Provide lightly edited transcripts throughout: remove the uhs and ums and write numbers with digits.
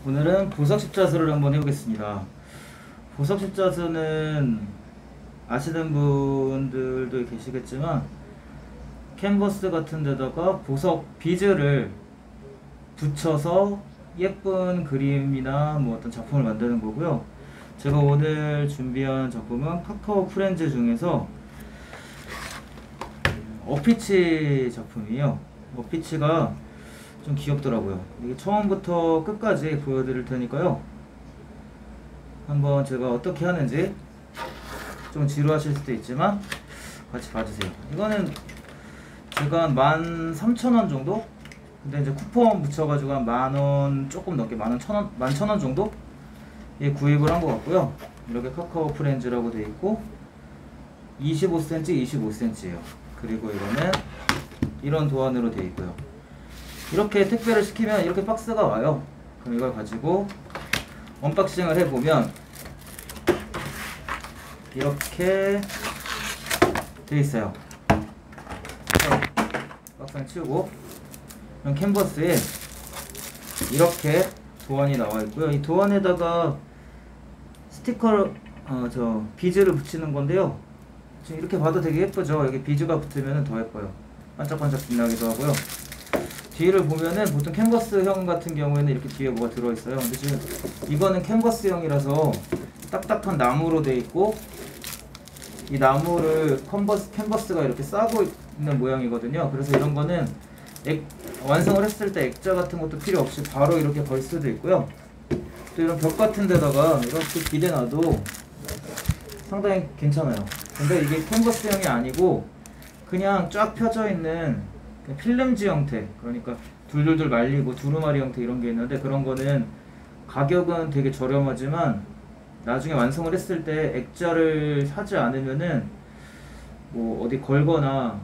오늘은 보석 십자수를 한번 해보겠습니다. 보석 십자수는 아시는 분들도 계시겠지만 캔버스 같은 데다가 보석 비즈를 붙여서 예쁜 그림이나 뭐 어떤 작품을 만드는 거고요. 제가 오늘 준비한 작품은 카카오 프렌즈 중에서 어피치 작품이에요. 어피치가 좀 귀엽더라고요. 이게 처음부터 끝까지 보여드릴 테니까요. 한번 제가 어떻게 하는지 좀 지루하실 수도 있지만 같이 봐주세요. 이거는 제가 한 13,000원 정도? 근데 이제 쿠폰 붙여가지고 한 만원 조금 넘게 11,000원 정도? 예, 구입을 한 것 같고요. 이렇게 카카오 프렌즈라고 되어 있고 25cm, 25cm예요. 그리고 이거는 이런 도안으로 되어 있고요. 이렇게 택배를 시키면 이렇게 박스가 와요. 그럼 이걸 가지고 언박싱을 해보면 이렇게 되어 있어요. 박스를 치우고 이런 캔버스에 이렇게 도안이 나와 있고요. 이 도안에다가 스티커를 비즈를 붙이는 건데요. 지금 이렇게 봐도 되게 예쁘죠. 여기 비즈가 붙으면 더 예뻐요. 반짝반짝 빛나기도 하고요. 뒤를 보면은 보통 캔버스형 같은 경우에는 이렇게 뒤에 뭐가 들어있어요. 근데 지금 이거는 캔버스형이라서 딱딱한 나무로 되어 있고 이 나무를 캔버스가 이렇게 싸고 있는 모양이거든요. 그래서 이런 거는 완성을 했을 때 액자 같은 것도 필요 없이 바로 이렇게 걸 수도 있고요. 또 이런 벽 같은 데다가 이렇게 기대놔도 상당히 괜찮아요. 근데 이게 캔버스형이 아니고 그냥 쫙 펴져 있는 필름지 형태, 그러니까 둘둘둘 말리고 두루마리 형태 이런 게 있는데 그런 거는 가격은 되게 저렴하지만 나중에 완성을 했을 때 액자를 사지 않으면은 뭐 어디 걸거나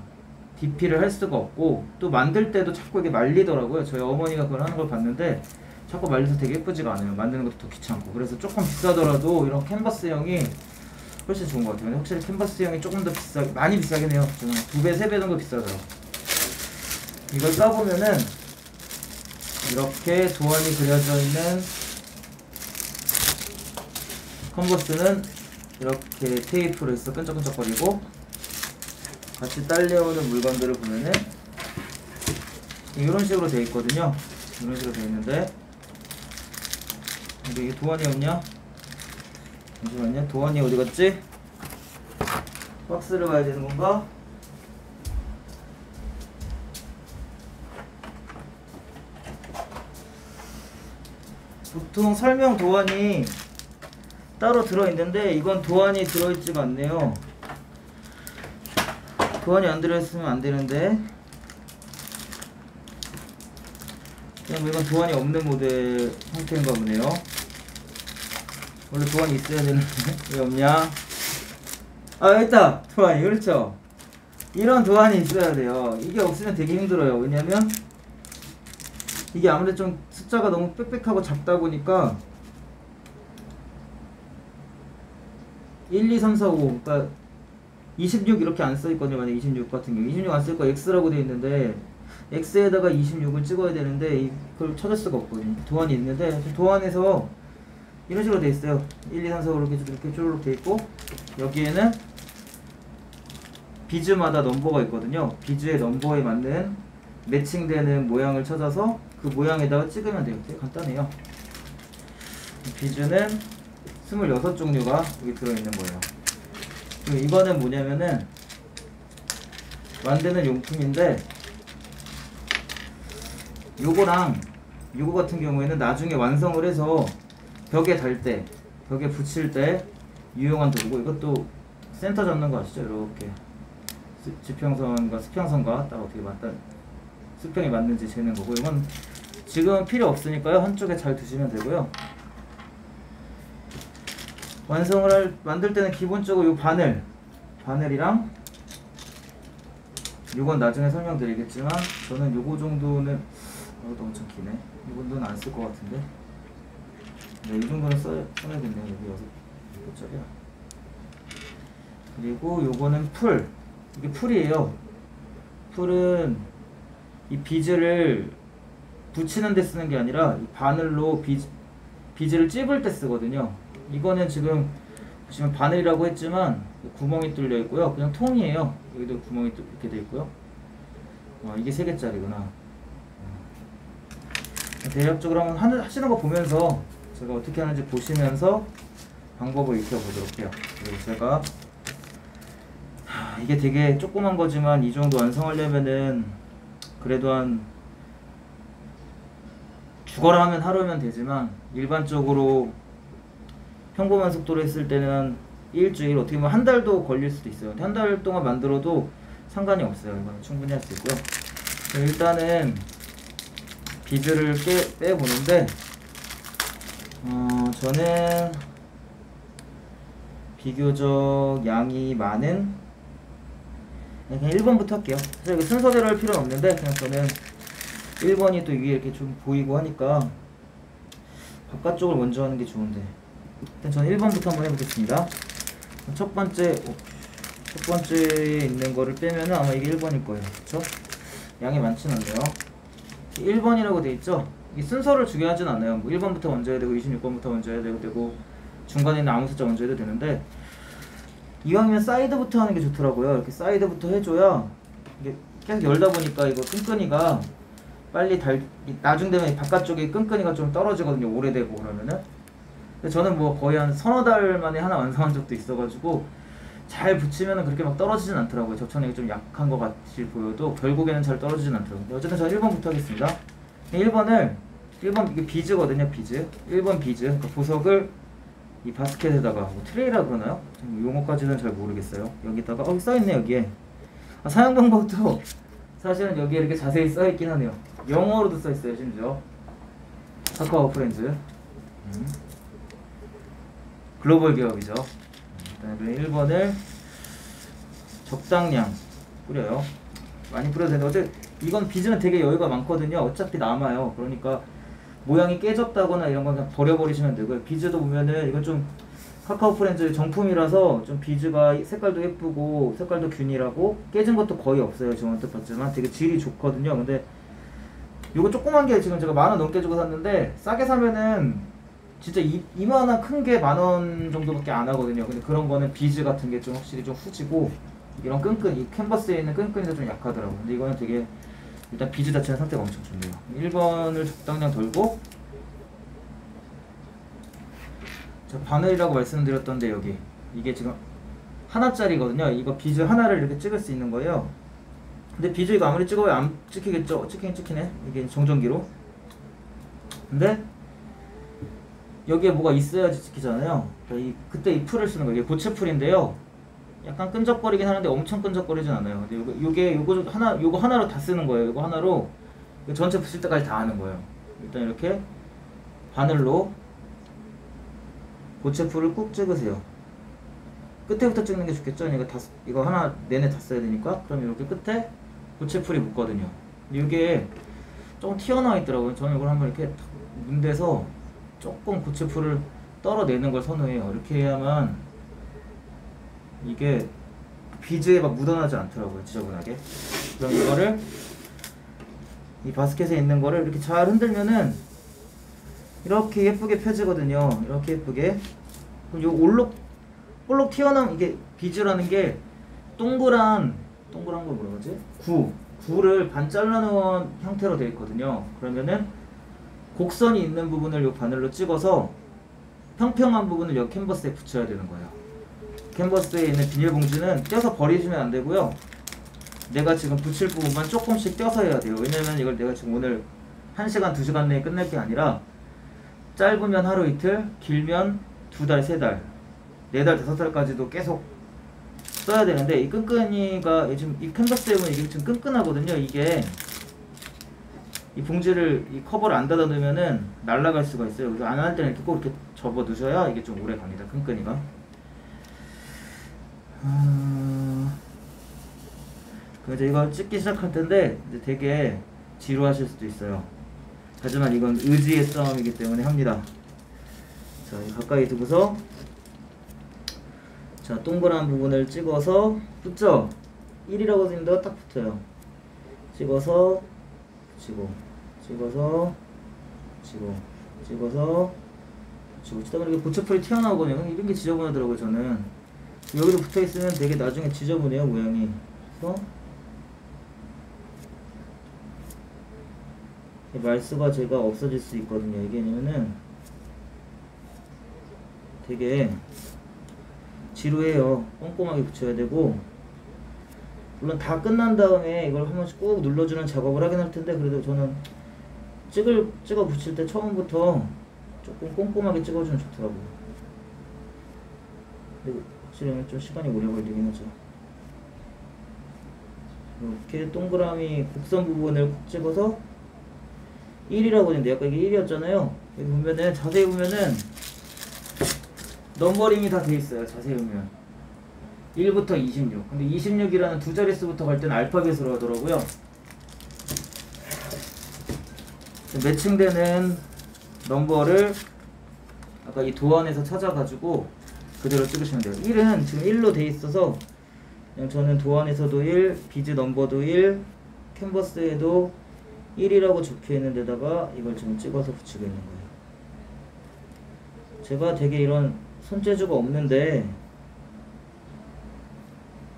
DP를 할 수가 없고 또 만들 때도 자꾸 이게 말리더라고요. 저희 어머니가 그걸 하는 걸 봤는데 자꾸 말려서 되게 예쁘지가 않아요. 만드는 것도 더 귀찮고. 그래서 조금 비싸더라도 이런 캔버스형이 훨씬 좋은 것 같아요. 근데 확실히 캔버스형이 조금 더 많이 비싸긴 해요. 2배, 3배 정도 비싸더라고요. 이걸 까보면은 이렇게 도안이 그려져 있는 컨버스는 이렇게 테이프로 해서 끈적끈적거리고 같이 딸려오는 물건들을 보면은 이런 식으로 되어 있거든요. 이런 식으로 되어 있는데 근데 이게 도안이 없냐? 잠시만요. 도안이 어디 갔지? 박스를 봐야 되는 건가? 보통 설명 도안이 따로 들어있는데 이건 도안이 들어있지가 않네요. 도안이 안 들어있으면 안 되는데 그냥 뭐 이건 도안이 없는 모델 형태인가 보네요. 원래 도안이 있어야 되는데 왜 없냐? 아 여기 있다! 도안이. 그렇죠? 이런 도안이 있어야 돼요. 이게 없으면 되게 힘들어요. 왜냐면 이게 아무래도 좀 숫자가 너무 빽빽하고 작다 보니까 1, 2, 3, 4, 5 그러니까 26 이렇게 안 써있거든요. 만약 26 같은 경우 26 안 쓸 거 X라고 되어 있는데 X에다가 26을 찍어야 되는데 그걸 찾을 수가 없거든요. 도안이 있는데 도안에서 이런 식으로 되어 있어요. 1, 2, 3, 4, 5 이렇게 쭈르륵 되어 있고 여기에는 비즈마다 넘버가 있거든요. 비즈의 넘버에 맞는 매칭되는 모양을 찾아서 그 모양에다가 찍으면 돼요. 되게 간단해요. 비즈는 26종류가 여기 들어있는 거예요. 그리고 이거는 뭐냐면은 만드는 용품인데 요거랑 요거 같은 경우에는 나중에 완성을 해서 벽에 달 때, 벽에 붙일 때 유용한 도구고 이것도 센터 잡는 거 아시죠? 이렇게 지평선과 수평선과 딱 어떻게 수평이 맞는지 재는 거고 이건 지금 필요 없으니까요. 한쪽에 잘 두시면 되고요. 만들 때는 기본적으로 요 바늘이랑 요건 나중에 설명드리겠지만 저는 요거 정도는 이것도 엄청 기네. 이 정도는 안 쓸 것 같은데 네, 이 정도는 써야겠네요. 여기 6개짜리야. 그리고 요거는 이게 풀이에요. 풀은 이 비즈를 붙이는 데 쓰는 게 아니라 이 바늘로 비즈를 찝을 때 쓰거든요. 이거는 지금 보시면 바늘이라고 했지만 구멍이 뚫려 있고요. 그냥 통이에요. 여기도 구멍이 이렇게 돼 있고요. 이게 3개짜리구나. 대략적으로 한번 하시는 거 보면서 제가 어떻게 하는지 보시면서 방법을 익혀보도록 해요. 그리고 제가 이게 되게 조그만 거지만 이 정도 완성하려면은 그래도 한 죽어라 하면 하루면 되지만 일반적으로 평범한 속도로 했을 때는 일주일, 어떻게 보면 한 달도 걸릴 수도 있어요. 한 달 동안 만들어도 상관이 없어요. 이거는 충분히 할 수 있고요. 일단은 비즈를 빼보는데 저는 비교적 양이 많은 그냥 1번부터 할게요. 사실 순서대로 할 필요는 없는데 그냥 저는 1번이 또 위에 이렇게 좀 보이고 하니까 바깥쪽을 먼저 하는 게 좋은데 일단 저는 1번부터 한번 해보겠습니다. 첫 번째에 있는 거를 빼면은 아마 이게 1번일 거예요. 그쵸? 양이 많진 않네요. 1번이라고 돼 있죠? 이 순서를 중요하진 않아요. 뭐 1번부터 먼저 해야 되고 26번부터 먼저 해야 되고 중간에 있는 아무 숫자 먼저 해도 되는데 이왕이면 사이드부터 하는 게 좋더라고요. 이렇게 사이드부터 해줘야 이게 계속 열다 보니까 이거 끈끈이가 빨리 나중 되면 바깥쪽에 끈끈이가 좀 떨어지거든요. 오래되고 그러면은. 근데 저는 뭐 거의 한 서너 달 만에 하나 완성한 적도 있어가지고 잘 붙이면은 그렇게 막 떨어지진 않더라고요. 접착력이 좀 약한 것 같이 보여도 결국에는 잘 떨어지진 않더라고요. 어쨌든 저는 1번부터 하겠습니다. 1번 이게 비즈거든요. 비즈 1번 비즈. 그러니까 보석을 이 바스켓에다가 뭐 트레이라 그러나요? 용어까지는 잘 모르겠어요. 여기다가 써있네. 여기에 사용 방법도 사실은 여기에 이렇게 자세히 써있긴 하네요. 영어로도 써있어요. 심지어 카카오 프렌즈 글로벌 기업이죠. 그다음에 1번을 적당량 뿌려요. 많이 뿌려도 되는데 어차피 이건 비즈는 되게 여유가 많거든요. 어차피 남아요. 그러니까 모양이 깨졌다거나 이런 건 그냥 버려버리시면 되고요. 비즈도 보면은 이건 좀 카카오 프렌즈 정품이라서 좀 비즈가 색깔도 예쁘고 색깔도 균일하고 깨진 것도 거의 없어요. 지금 언뜻 봤지만 되게 질이 좋거든요. 근데 이거 조그만 게 지금 제가 10,000원 넘게 주고 샀는데 싸게 사면은 진짜 이만한 큰 게 10,000원 정도밖에 안 하거든요. 근데 그런 거는 비즈 같은 게 좀 확실히 좀 후지고 이런 끈끈이 캔버스에 있는 끈끈이가 좀 약하더라고요. 근데 이거는 되게 일단 비즈 자체는 상태가 엄청 좋네요. 1번을 적당량 돌고 자, 바늘이라고 말씀드렸던데 여기 이게 지금 하나짜리거든요. 이거 비즈 하나를 이렇게 찍을 수 있는 거예요. 근데 비즈 이거 아무리 찍어도 안 찍히겠죠? 찍히네. 이게 정전기로. 근데 여기에 뭐가 있어야지 찍히잖아요. 그러니까 그때 이 풀을 쓰는 거예요. 이게 고체 풀인데요. 약간 끈적거리긴 하는데 엄청 끈적거리진 않아요. 근데 요거 하나로 다 쓰는 거예요. 요거 하나로 전체 붙일 때까지 다 하는 거예요. 일단 이렇게 바늘로 고체 풀을 꾹 찍으세요. 끝에부터 찍는 게 좋겠죠? 이거 하나 내내 다 써야 되니까. 그럼 이렇게 끝에 고체 풀이 묻거든요. 근데 이게 조금 튀어나와 있더라고요. 저는 이걸 한번 이렇게 문대서 조금 고체 풀을 떨어내는 걸 선호해요. 이렇게 해야만 이게 비즈에 막 묻어나지 않더라고요. 지저분하게. 그럼 이거를 이 바스켓에 있는 거를 이렇게 잘 흔들면은 이렇게 예쁘게 펴지거든요. 이렇게 예쁘게. 그럼 요 볼록 튀어나온 이게 비즈라는 게 동그란 걸 뭐라 그러지? 구를 반 잘라놓은 형태로 되어 있거든요. 그러면은 곡선이 있는 부분을 요 바늘로 찍어서 평평한 부분을 여기 캔버스에 붙여야 되는 거예요. 캔버스에 있는 비닐봉지는 떼서 버리시면 안 되고요. 내가 지금 붙일 부분만 조금씩 떼서 해야 돼요. 왜냐면 이걸 내가 지금 오늘 1시간, 2시간 내에 끝낼 게 아니라 짧으면 하루 이틀, 길면 2달, 3달, 4달, 5달까지도 계속 써야 되는데 이 끈끈이가 지금 이 캔버스에 보면 이게 지금 끈끈하거든요. 이게 이 봉지를 이 커버를 안 닫아 놓으면은 날아갈 수가 있어요. 그래서 안 할 때는 이렇게 꼭 이렇게 접어 두셔야 이게 좀 오래 갑니다. 끈끈이가. 그래서 이거 찍기 시작할 텐데 이제 되게 지루하실 수도 있어요. 하지만 이건 의지의 싸움이기 때문에 합니다. 자, 가까이 두고서 자, 동그란 부분을 찍어서 붙죠? 1이라고 생긴다고 딱 붙어요. 찍어서 붙이고 찍어서 붙이고 찍어서 붙이다 보니까 고체풀이 튀어나오거든요. 이런 게 지저분하더라고요. 저는 여기도 붙어있으면 되게 나중에 지저분해요, 모양이. 그래서 말수가 제가 없어질 수 있거든요. 이게 왜냐면은 되게 지루해요. 꼼꼼하게 붙여야 되고, 물론 다 끝난 다음에 이걸 한 번씩 꾹 눌러주는 작업을 하긴 할 텐데, 그래도 저는 찍어 붙일 때 처음부터 조금 꼼꼼하게 찍어주면 좋더라고요. 근데 확실히 좀 시간이 오래 걸리긴 하죠. 이렇게 동그라미 곡선 부분을 콕 찍어서 1이라고 했는데, 아까 이게 1이었잖아요. 여기 보면은, 자세히 보면은 넘버링이 다 돼 있어요. 자세히 보면 1부터 26. 근데 26이라는 두 자릿수부터 갈 때는 알파벳으로 하더라고요. 매칭되는 넘버를 아까 이 도안에서 찾아가지고 그대로 찍으시면 돼요. 1은 지금 1로 돼 있어서 그냥 저는 도안에서도 1, 비즈 넘버도 1, 캔버스에도 1이라고 적혀 있는 데다가 이걸 지금 찍어서 붙이고 있는 거예요. 제가 되게 이런 손재주가 없는데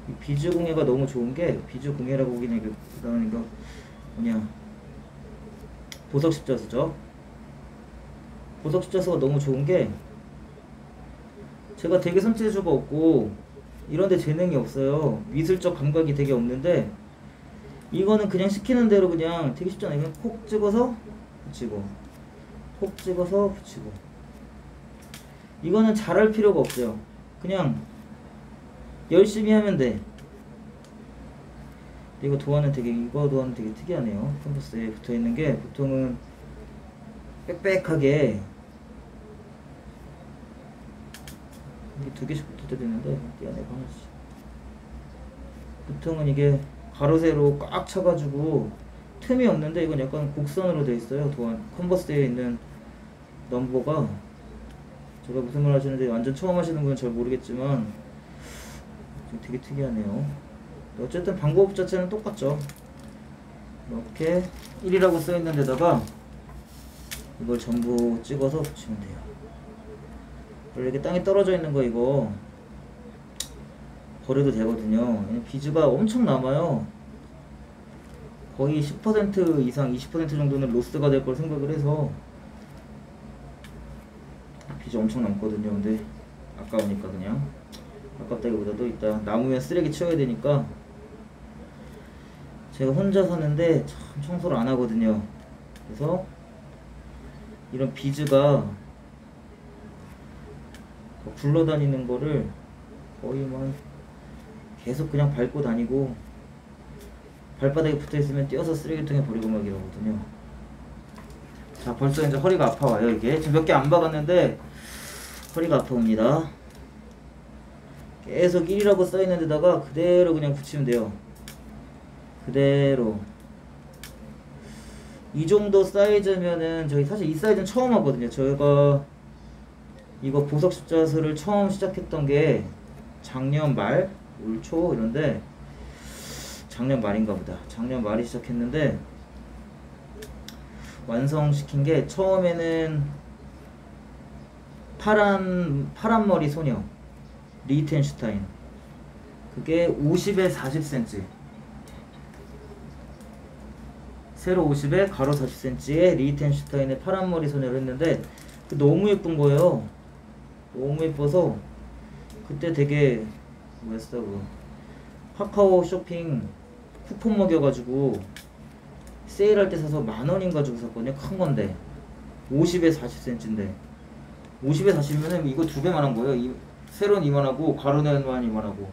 이 비즈 공예가 너무 좋은 게, 비즈 공예라고 보기는 이게 이거 뭐냐, 보석 십자수죠. 보석 십자수가 너무 좋은 게, 제가 되게 손재주가 없고 이런데 재능이 없어요. 미술적 감각이 되게 없는데, 이거는 그냥 시키는 대로 그냥 되게 쉽잖아요. 그냥 콕 찍어서 붙이고, 콕 찍어서 붙이고. 이거는 잘할 필요가 없어요. 그냥 열심히 하면 돼. 이거 도안은 이거 도안은 되게 특이하네요. 캔버스에 붙어 있는 게 보통은 빽빽하게 이게 두 개씩 붙어져 있는데, 떼어내고 하나씩. 보통은 이게 가로 세로 꽉 차가지고 틈이 없는데, 이건 약간 곡선으로 되어 있어요. 도안 캔버스에 있는 넘버가. 제가 무슨 말 하시는데 완전 처음 하시는 분은 잘 모르겠지만 되게 특이하네요. 어쨌든 방법 자체는 똑같죠. 이렇게 1이라고 써있는 데다가 이걸 전부 찍어서 붙이면 돼요. 이렇게 땅에 떨어져 있는 거 이거 버려도 되거든요. 비즈가 엄청 남아요. 거의 10% 이상, 20% 정도는 로스가 될 걸 생각을 해서 비즈 엄청 남거든요. 근데 아까우니까 그냥, 아깝다기보다도 이따 남으면 쓰레기 치워야 되니까. 제가 혼자 사는데 참 청소를 안 하거든요. 그래서 이런 비즈가 굴러다니는 거를 거의 뭐 계속 그냥 밟고 다니고, 발바닥에 붙어있으면 떼어서 쓰레기통에 버리고 막 이러거든요. 자, 벌써 이제 허리가 아파와요. 이게 지금 몇 개 안 박았는데 허리가 아파옵니다. 계속 1이라고 써있는 데다가 그대로 그냥 붙이면 돼요. 그대로. 이 정도 사이즈면은, 저희 사실 이 사이즈는 처음 하거든요. 저희가 이거 보석 십자수를 처음 시작했던 게 작년 말, 올 초 이런데, 작년 말인가 보다. 작년 말에 시작했는데, 완성시킨 게 처음에는 파란 머리 소녀 리히텐슈타인, 그게 50에 40cm, 세로 50에 가로 40cm의 리히텐슈타인의 파란 머리 소녀를 했는데 너무 예쁜 거예요. 너무 예뻐서 그때 되게 뭐였어, 그 카카오 쇼핑 쿠폰 먹여가지고 세일할 때 사서 10,000원인가 주고 샀거든요. 큰 건데 50에 40cm인데 50에 40이면은 이거 두 배만 한 거예요. 세로는 이만하고 가로는 이만하고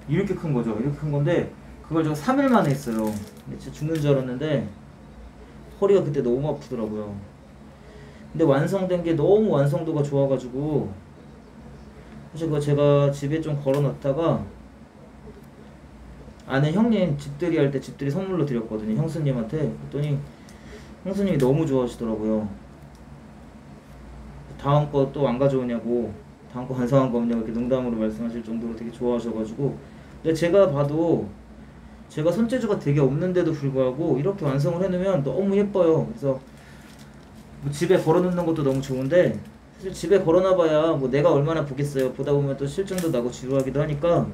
이렇게 큰 거죠. 이렇게 큰 건데 그걸 제가 3일 만에 했어요. 진짜 죽는 줄 알았는데 허리가 그때 너무 아프더라고요. 근데 완성된 게 너무 완성도가 좋아가지고 사실 그거 제가 집에 좀 걸어놨다가 아는 형님 집들이 할 때 집들이 선물로 드렸거든요. 형수님한테. 그랬더니 형수님이 너무 좋아하시더라고요. 다음 거 또 안 가져오냐고, 다음 거 완성한 거 없냐고 이렇게 농담으로 말씀하실 정도로 되게 좋아하셔가지고. 근데 제가 봐도 제가 손재주가 되게 없는데도 불구하고 이렇게 완성을 해놓으면 너무 예뻐요. 그래서 뭐 집에 걸어놓는 것도 너무 좋은데 사실 집에 걸어놔봐야 뭐 내가 얼마나 보겠어요. 보다 보면 또 실증도 나고 지루하기도 하니까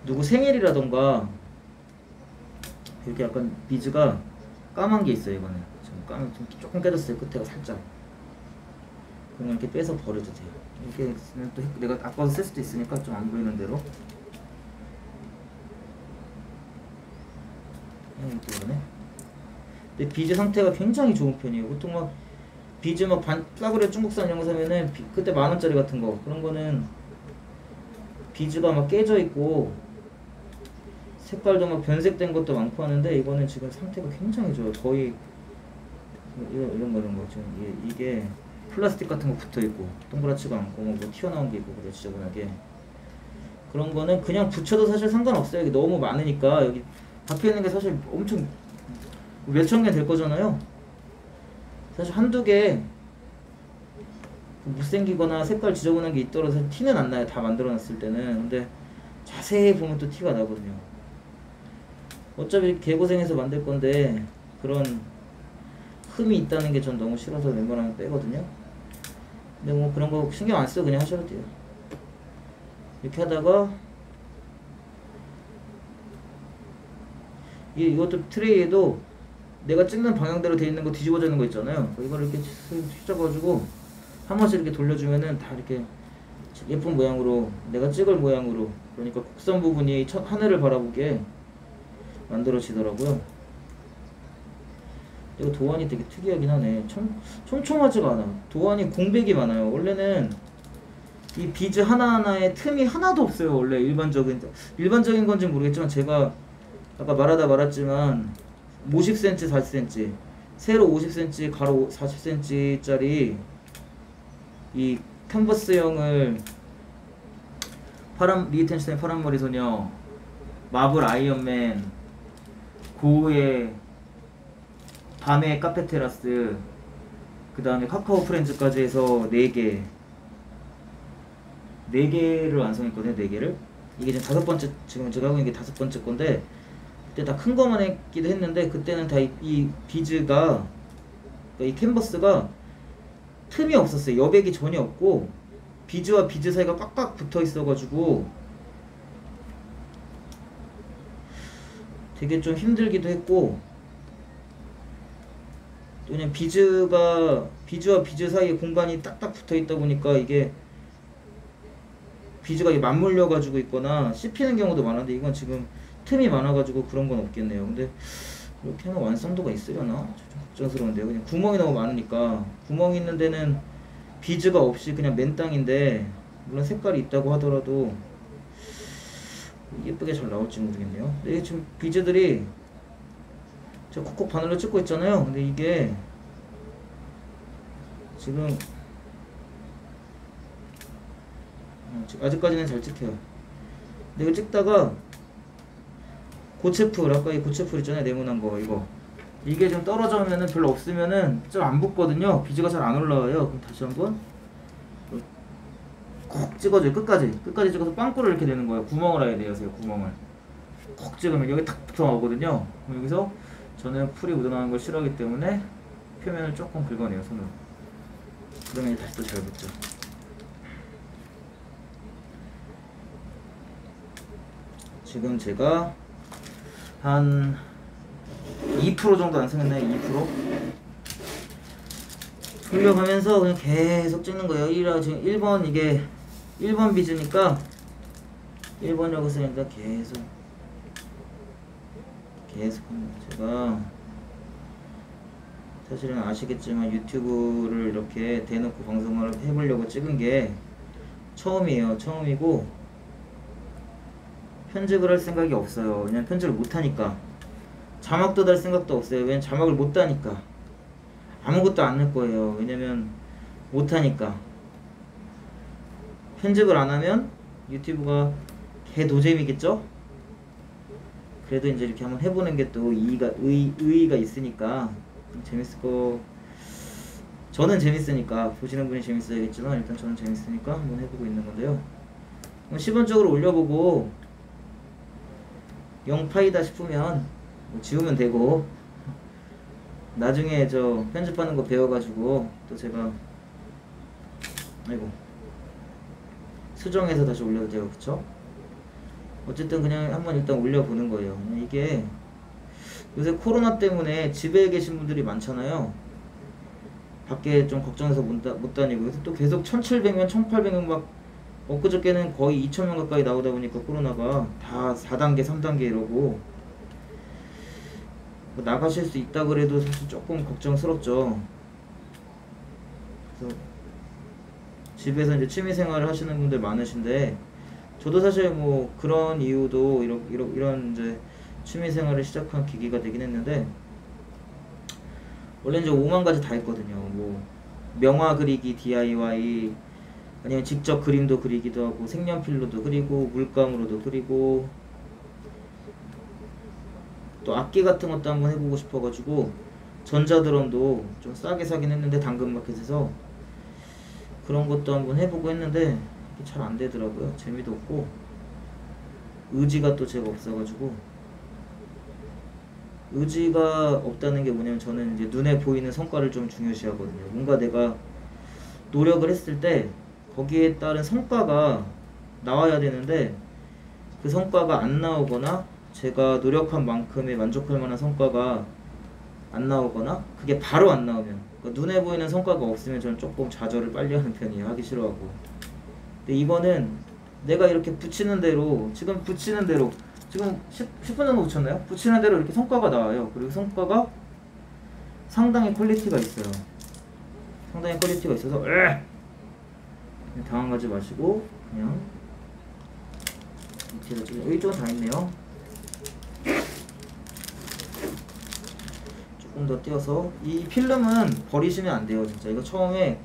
누구 생일이라던가 이렇게 약간 비즈가 까만 게 있어요. 이거는 좀 조금 깨졌어요. 끝에가 살짝. 그냥 이렇게 빼서 버려도 돼요. 이렇게 쓰면 또 내가 아까워서 쓸 수도 있으니까 좀 안 보이는 대로. 또 그러네. 근데 비즈 상태가 굉장히 좋은 편이에요. 보통 막 비즈 막 싸구려 중국산 이런 거 사면은 그때 10,000원짜리 같은 거 그런 거는 비즈가 막 깨져 있고 색깔도 막 변색된 것도 많고 하는데 이거는 지금 상태가 굉장히 좋아요. 거의 이런 거는 지금 이게 플라스틱 같은 거 붙어 있고 동그랗지가 않고 뭐 튀어나온 게 있고 그래 지저분하게 그런 거는 그냥 붙여도 사실 상관없어요. 이게 너무 많으니까 여기 박혀 있는 게 사실 엄청 몇천 개 될 거잖아요. 사실 한두 개 못생기거나 색깔 지저분한 게 있더라도 티는 안 나요. 다 만들어 놨을 때는. 근데 자세히 보면 또 티가 나거든요. 어차피 개고생해서 만들 건데 그런 흠이 있다는 게 전 너무 싫어서 웬만하면 빼거든요. 근데 뭐 그런 거 신경 안 쓰고 그냥 하셔도 돼요. 이렇게 하다가 이것도 트레이에도 내가 찍는 방향대로 돼 있는 거 뒤집어져 있는 거 있잖아요. 이걸 이렇게 휘저어가지고 한 번씩 이렇게 돌려주면은 다 이렇게 예쁜 모양으로 내가 찍을 모양으로 그러니까 곡선 부분이 하늘을 바라보게 만들어지더라고요. 이거 도안이 되게 특이하긴 하네. 촘촘하지가 않아. 도안이 공백이 많아요. 원래는 이 비즈 하나하나에 틈이 하나도 없어요. 원래 일반적인 건지 모르겠지만 제가 아까 말하다 말았지만 50cm, 40cm 세로 50cm, 가로 40cm 짜리 이 캔버스형을 리히텐슈타인 파란머리 소녀, 마블 아이언맨, 고우의 밤의 카페 테라스, 그 다음에 카카오 프렌즈까지 해서 4개 4개를 완성했거든요. 4개를 이게 지금 5번째, 지금 제가 하고 있는 게 5번째 건데 그때 다 큰 거만 했기도 했는데 그때는 다 이 비즈가 그러니까 이 캔버스가 틈이 없었어요. 여백이 전혀 없고 비즈와 비즈 사이가 꽉꽉 붙어 있어가지고 되게 좀 힘들기도 했고 또 그냥 비즈와 비즈 사이에 공간이 딱딱 붙어 있다 보니까 이게 비즈가 맞물려 가지고 있거나 씹히는 경우도 많은데 이건 지금 틈이 많아가지고 그런 건 없겠네요. 근데 이렇게 하면 완성도가 있으려나? 좀 걱정스러운데요. 그냥 구멍이 너무 많으니까 구멍 있는 데는 비즈가 없이 그냥 맨땅인데 물론 색깔이 있다고 하더라도 예쁘게 잘 나올지 모르겠네요. 근데 지금 비즈들이 제가 콕콕 바늘로 찍고 있잖아요. 근데 이게 지금 아직까지는 잘 찍혀요. 근데 이거 찍다가 고체풀, 아까 이 고체풀 있잖아요. 네모난 거 이게 좀 떨어져면은 별로 없으면은 좀 안 붙거든요. 비즈가 잘 안 올라와요. 그럼 다시 한번 콕 찍어줘요. 끝까지 찍어서 빵꾸를 이렇게 내는 거예요. 구멍을 해야 돼요. 구멍을 콕 찍으면 여기 탁 붙어 나오거든요. 그럼 여기서 저는 풀이 묻어나는 걸 싫어하기 때문에 표면을 조금 긁어내요. 손으로. 그러면 이제 다시 또 잘 붙죠. 지금 제가 한 2% 정도 안 생겼나요? 2%? 돌려가면서 그냥 계속 찍는 거예요. 지금 1번 이게 1번 비즈니까 1번이라고 쓰니까 계속 제가 사실은 아시겠지만 유튜브를 이렇게 대놓고 방송을 해보려고 찍은 게 처음이에요. 처음이고 편집을 할 생각이 없어요. 왜냐면 편집을 못하니까. 자막도 달 생각도 없어요. 왜냐면 자막을 못 다니까. 아무것도 안 넣을 거예요. 왜냐면 못하니까. 편집을 안 하면 유튜브가 개 노잼이겠죠? 그래도 이제 이렇게 한번 해보는 게 또 의의가 있으니까 재밌을 거. 저는 재밌으니까 보시는 분이 재밌어야겠지만 일단 저는 재밌으니까 한번 해보고 있는 건데요. 시범적으로 올려보고 영파이다 싶으면 뭐 지우면 되고 나중에 저 편집하는 거 배워가지고 또 제가 아이고, 수정해서 다시 올려도 돼요. 그쵸? 어쨌든 그냥 한번 일단 올려보는 거예요. 이게 요새 코로나 때문에 집에 계신 분들이 많잖아요. 밖에 좀 걱정해서 못 다니고. 그래서 또 계속 1700명, 1800명 막, 엊그저께는 거의 2000명 가까이 나오다 보니까 코로나가 다 4단계, 3단계 이러고, 뭐 나가실 수 있다 그래도 사실 조금 걱정스럽죠. 그래서 집에서 이제 취미생활을 하시는 분들 많으신데, 저도 사실 뭐 그런 이유도 이런 이제 취미생활을 시작한 계기가 되긴 했는데, 원래 이제 5만 가지 다 했거든요. 뭐 명화 그리기 DIY, 아니면 직접 그림도 그리기도 하고, 색연필로도 그리고, 물감으로도 그리고, 또 악기 같은 것도 한번 해보고 싶어가지고 전자드럼도 좀 싸게 사긴 했는데, 당근마켓에서 그런 것도 한번 해보고 했는데 잘 안 되더라고요. 재미도 없고 의지가 또 제가 없어가지고. 의지가 없다는 게 뭐냐면, 저는 이제 눈에 보이는 성과를 좀 중요시 하거든요. 뭔가 내가 노력을 했을 때 거기에 따른 성과가 나와야 되는데, 그 성과가 안 나오거나 제가 노력한 만큼의 만족할 만한 성과가 안 나오거나, 그게 바로 안 나오면, 그러니까 눈에 보이는 성과가 없으면 저는 조금 좌절을 빨리 하는 편이에요. 하기 싫어하고. 근데 이거는 내가 이렇게 붙이는 대로, 지금 붙이는 대로, 지금 10분 정도 붙였나요? 붙이는 대로 이렇게 성과가 나와요. 그리고 성과가 상당히 퀄리티가 있어요. 상당히 퀄리티가 있어서 당황하지 마시고 그냥 밑에다 좀, 여기 쪽은 다 있네요. 조금 더 띄어서. 이 필름은 버리시면 안 돼요. 진짜 이거 처음에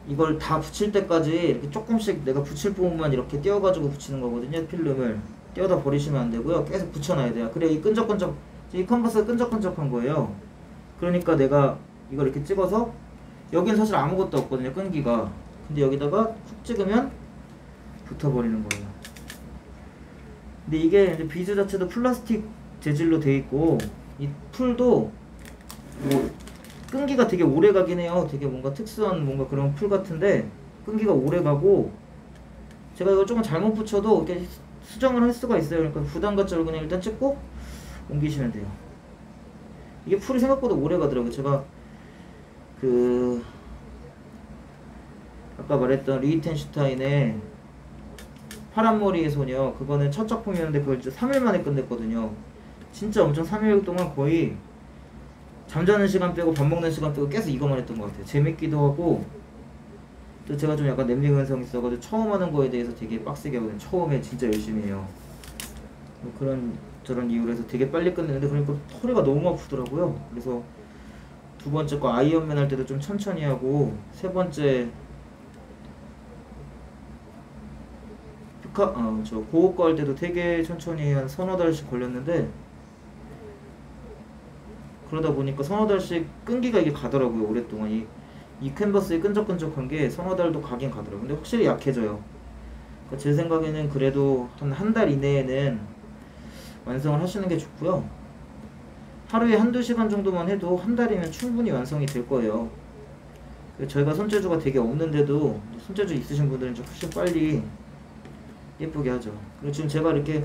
이걸 다 붙일 때까지 이렇게 조금씩 내가 붙일 부분만 이렇게 띄어가지고 붙이는 거거든요. 필름을 띄어다 버리시면 안 되고요. 계속 붙여놔야 돼요. 그래야 이 끈적끈적, 이 컨버스가 끈적끈적한 거예요. 그러니까 내가 이걸 이렇게 찍어서, 여기는 사실 아무것도 없거든요, 끈기가. 근데 여기다가 훅 찍으면 붙어버리는 거예요. 근데 이게 이제 비즈 자체도 플라스틱 재질로 돼 있고, 이 풀도 뭐 끈기가 되게 오래 가긴 해요. 되게 뭔가 특수한 뭔가 그런 풀 같은데 끈기가 오래 가고, 제가 이걸 조금 잘못 붙여도 이렇게 수정을 할 수가 있어요. 그러니까 부담 갖지 말고 그냥 일단 찍고 옮기시면 돼요. 이게 풀이 생각보다 오래 가더라고요. 제가 그 아까 말했던 리히텐슈타인의 파란머리의 소녀, 그거는 첫 작품이었는데 그걸 진짜 3일 만에 끝냈거든요. 진짜 엄청 3일 동안 거의 잠자는 시간 빼고 밥 먹는 시간 빼고 계속 이거만 했던 것 같아요. 재밌기도 하고, 또 제가 좀 약간 냄새 근성이 있어가지고 처음 하는 거에 대해서 되게 빡세게 하거든요. 처음에 진짜 열심히 해요. 뭐 그런 저런 이유로 해서 되게 빨리 끝냈는데, 그러니까 허리가 너무 아프더라고요. 그래서 두 번째 거 아이언맨 할 때도 좀 천천히 하고, 세 번째 저 고급 거 할 때도 되게 천천히 한 서너 달씩 걸렸는데, 그러다 보니까 서너 달씩 끈기가 이게 가더라고요. 오랫동안 이 캔버스에 끈적끈적한 게 서너 달도 가긴 가더라고요. 근데 확실히 약해져요. 그러니까 제 생각에는 그래도 한 달 이내에는 완성을 하시는 게 좋고요. 하루에 한두 시간 정도만 해도 한 달이면 충분히 완성이 될 거예요. 저희가 손재주가 되게 없는데도 손재주 있으신 분들은 좀 훨씬 빨리 예쁘게 하죠. 그리고 지금 제가 이렇게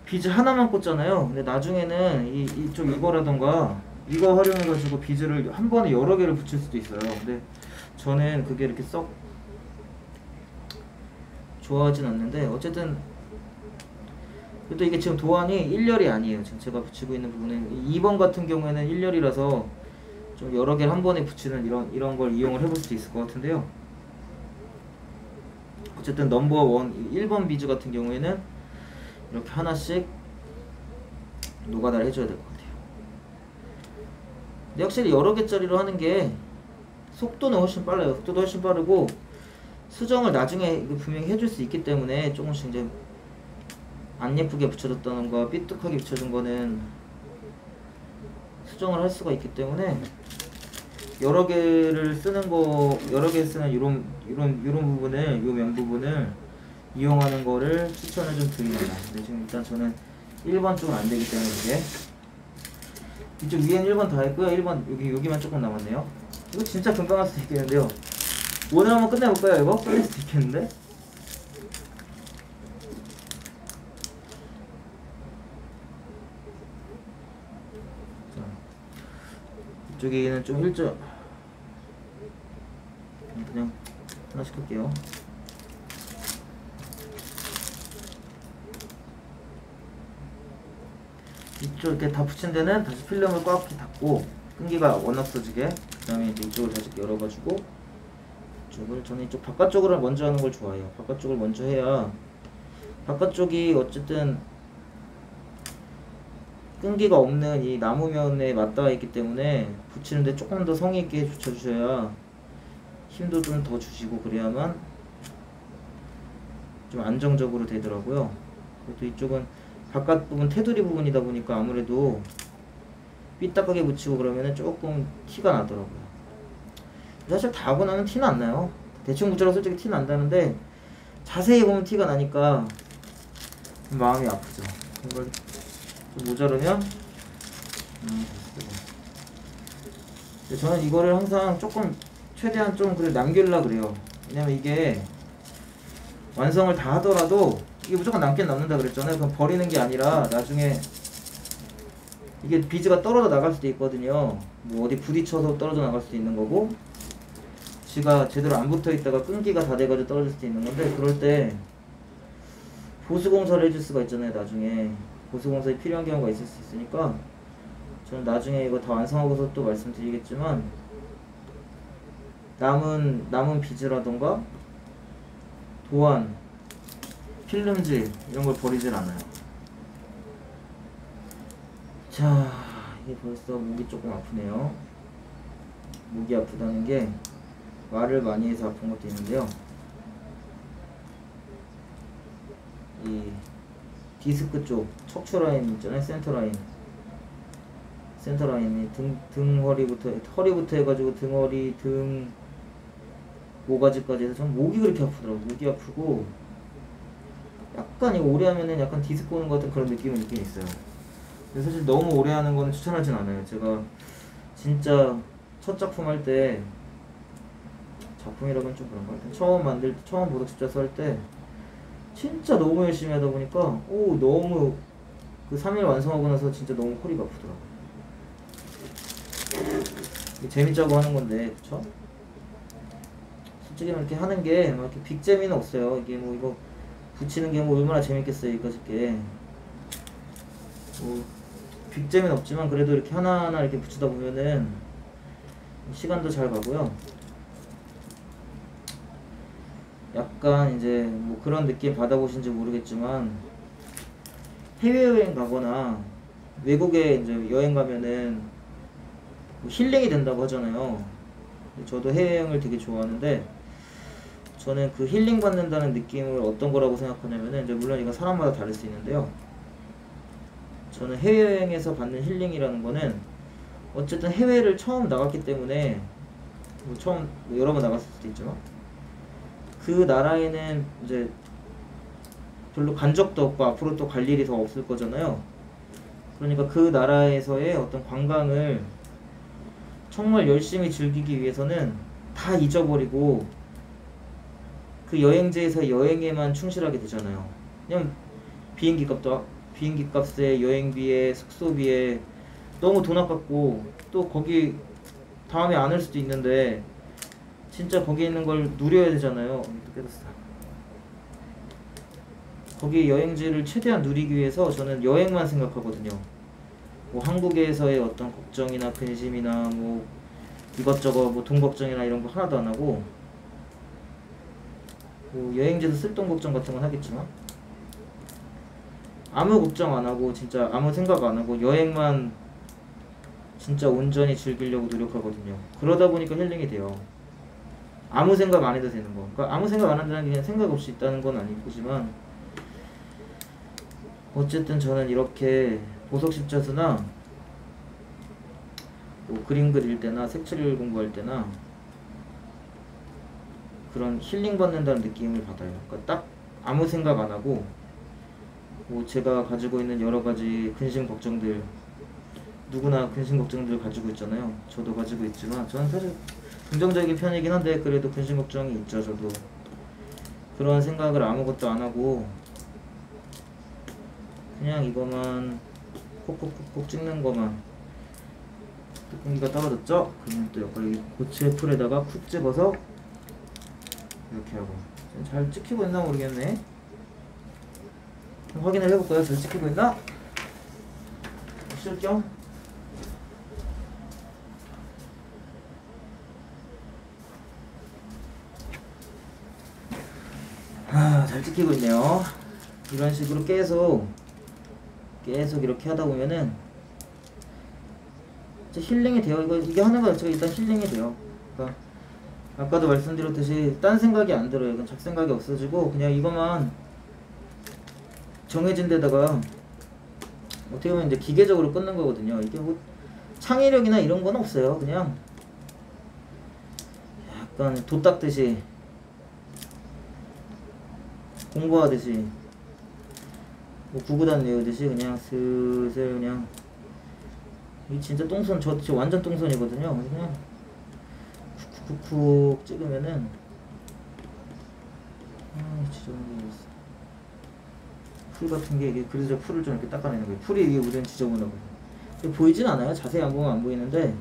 비즈 하나만 꽂잖아요. 근데 나중에는 이쪽 이거라던가 이거 활용해가지고 비즈를 한 번에 여러 개를 붙일 수도 있어요. 근데 저는 그게 이렇게 썩 좋아하진 않는데, 어쨌든 또 이게 지금 도안이 1열이 아니에요. 지금 제가 붙이고 있는 부분은 2번 같은 경우에는 1열이라서 좀 여러 개를 한 번에 붙이는 이런 걸 이용을 해볼 수도 있을 것 같은데요. 어쨌든 넘버 1, 1번 비즈 같은 경우에는 이렇게 하나씩 노가다를 해줘야 될 것 같아요. 근데 확실히 여러 개짜리로 하는 게 속도는 훨씬 빨라요. 속도도 훨씬 빠르고, 수정을 나중에 분명히 해줄 수 있기 때문에 조금씩 이제 안 예쁘게 붙여줬다는 거, 삐뚤하게 붙여준 거는 수정을 할 수가 있기 때문에 여러 개를 쓰는 거, 여러 개 쓰는 이런 부분을, 요 면 부분을 이용하는 거를 추천을 좀 드립니다. 근데 지금 일단 저는 1번 쪽은 안 되기 때문에 이게 이쪽 위에는 1번 다 했고요. 1번 여기만 조금 남았네요. 이거 진짜 금방 할 수 있겠는데요. 오늘 한번 끝내볼까요? 이거? 끝낼 수도 있겠는데? 자, 이쪽에는 좀 일절 그냥 하나씩 할게요. 이쪽 이렇게 다 붙인 데는 다시 필름을 꽉 닫고 끈기가 원 없어지게, 그 다음에 이제 이쪽을 다시 열어가지고 이쪽을, 저는 이쪽 바깥쪽으로 먼저 하는 걸 좋아해요. 바깥쪽을 먼저 해야 바깥쪽이 어쨌든 끈기가 없는 이 나무면에 맞닿아 있기 때문에 붙이는데 조금 더 성의 있게 붙여주셔야 힘도 좀 더 주시고 그래야만 좀 안정적으로 되더라고요. 그리고 이쪽은 바깥 부분 테두리 부분이다 보니까 아무래도 삐딱하게 붙이고 그러면은 조금 티가 나더라고요. 사실 다 하고 나면 티는 안 나요. 대충 붙여도 솔직히 티 난다는데 자세히 보면 티가 나니까 마음이 아프죠. 이걸 좀 모자르면 저는 이거를 항상 조금 최대한 좀 그래 남기려고 그래요. 왜냐면 이게 완성을 다 하더라도 이게 무조건 남긴 남는다 그랬잖아요. 그럼 버리는 게 아니라 나중에 이게 비즈가 떨어져 나갈 수도 있거든요. 뭐 어디 부딪혀서 떨어져 나갈 수도 있는 거고, 지가 제대로 안 붙어 있다가 끈기가 다 돼가지고 떨어질 수도 있는 건데, 그럴 때 보수공사를 해줄 수가 있잖아요. 나중에 보수공사에 필요한 경우가 있을 수 있으니까 저는 나중에 이거 다 완성하고서 또 말씀드리겠지만 남은 비즈라던가 도안, 필름질 이런 걸 버리질 않아요. 자, 이게 벌써 목이 조금 아프네요. 목이 아프다는 게 말을 많이 해서 아픈 것도 있는데요. 이 디스크 쪽 척추 라인 있잖아요. 센터 라인이 등 허리부터 해가지고 등 허리 등 모가지까지 해서 전 목이 그렇게 아프더라고요. 목이 아프고 약간 이거 오래 하면은 약간 디스크 오는 것 같은 그런 느낌이 있어요. 근데 사실 너무 오래 하는 거는 추천하진 않아요. 제가 진짜 첫 작품 할 때, 작품이라면 좀 그런가? 처음 보석 십자수 할 때 진짜 너무 열심히 하다 보니까 너무 그 3일 완성하고 나서 진짜 너무 허리가 아프더라고요. 재밌자고 하는 건데, 그쵸? 솔직히 이렇게 하는 게 막 이렇게 빅재미는 없어요. 이게 뭐 이거 붙이는 게 뭐 얼마나 재밌겠어요, 이거짓게. 뭐 빅재미는 없지만 그래도 이렇게 하나하나 이렇게 붙이다 보면은 시간도 잘 가고요. 약간 이제 뭐 그런 느낌 받아보신지 모르겠지만 해외여행 가거나 외국에 이제 여행 가면은 뭐 힐링이 된다고 하잖아요. 저도 해외여행을 되게 좋아하는데 저는 그 힐링 받는다는 느낌을 어떤 거라고 생각하냐면은 이제 물론 이건 사람마다 다를 수 있는데요. 저는 해외여행에서 받는 힐링이라는 거는 어쨌든 해외를 처음 나갔기 때문에 뭐 여러 번 나갔을 수도 있지만 그 나라에는 이제 별로 간 적도 없고 앞으로 또 갈 일이 더 없을 거잖아요. 그러니까 그 나라에서의 어떤 관광을 정말 열심히 즐기기 위해서는 다 잊어버리고 그 여행지에서 여행에만 충실하게 되잖아요. 그냥 비행기 값에 여행비에 숙소비에 너무 돈 아깝고 또 거기 다음에 안 올 수도 있는데 진짜 거기 있는 걸 누려야 되잖아요. 또 깨졌어. 거기 여행지를 최대한 누리기 위해서 저는 여행만 생각하거든요. 뭐 한국에서의 어떤 걱정이나 근심이나 뭐 이것저것 뭐 돈 걱정이나 이런 거 하나도 안 하고 뭐 여행지에서 쓸 돈 걱정 같은 건 하겠지만 아무 걱정 안 하고 진짜 아무 생각 안 하고 여행만 진짜 온전히 즐기려고 노력하거든요. 그러다 보니까 힐링이 돼요. 아무 생각 안 해도 되는 거. 그러니까 아무 생각 안 한다는 게 그냥 생각 없이 있다는 건 아니지만 어쨌든 저는 이렇게 보석 십자수나 뭐 그림 그릴 때나 색칠 공부할 때나 그런 힐링 받는다는 느낌을 받아요. 그러니까 딱 아무 생각 안 하고 뭐 제가 가지고 있는 여러 가지 근심 걱정들 누구나 근심 걱정들 가지고 있잖아요. 저도 가지고 있지만 저는 사실 긍정적인 편이긴 한데 그래도 근심 걱정이 있죠. 저도 그런 생각을 아무것도 안 하고 그냥 이거만 콕콕콕콕 찍는 거만. 뚜껑기가 떨어졌죠? 그러면 또 여기 고체 풀에다가 쿡 집어서 이렇게 하고. 잘 찍히고 있나 모르겠네. 확인을 해볼까요? 잘 찍히고 있나? 실경. 잘 찍히고 있네요. 이런 식으로 계속 이렇게 하다 보면은 힐링이 돼요. 이게 하나가 자체가 일단 힐링이 돼요. 그러니까 아까도 말씀드렸듯이 딴 생각이 안 들어요. 그냥 잡생각이 없어지고 그냥 이것만 정해진 데다가 어떻게 보면 이제 기계적으로 끊는 거거든요. 이게 뭐 창의력이나 이런 건 없어요. 그냥 약간 도 닦듯이 공부하듯이 뭐 구구단 외우듯이 그냥 슬슬 그냥 이 진짜 똥손 저 완전 똥손이거든요. 그냥 쿡쿡쿡 찍으면은 지저분해졌어. 풀 같은 게 이게 그래서 풀을 좀 이렇게 닦아내는 거예요. 풀이 이게 우리는 지저분하고 보이진 않아요. 자세히 안 보면 안 보이는데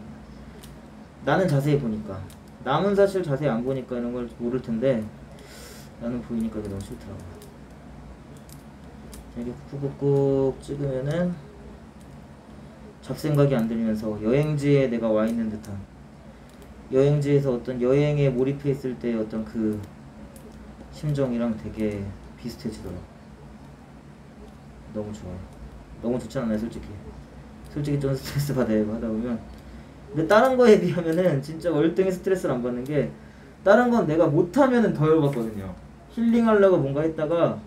나는 자세히 보니까 남은 사실 자세히 안 보니까 이런 걸 모를 텐데 나는 보이니까 이게 너무 싫더라고. 이렇게 꾹꾹꾹 찍으면은 잡생각이 안 들면서 여행지에 내가 와 있는 듯한, 여행지에서 어떤 여행에 몰입해 있을 때 어떤 그 심정이랑 되게 비슷해지더라고. 너무 좋아요. 너무 좋지 않나요? 솔직히 좀 스트레스 받아요. 하다 보면. 근데 다른 거에 비하면은 진짜 월등히 스트레스를 안 받는 게, 다른 건 내가 못하면은 더 열받거든요. 힐링하려고 뭔가 했다가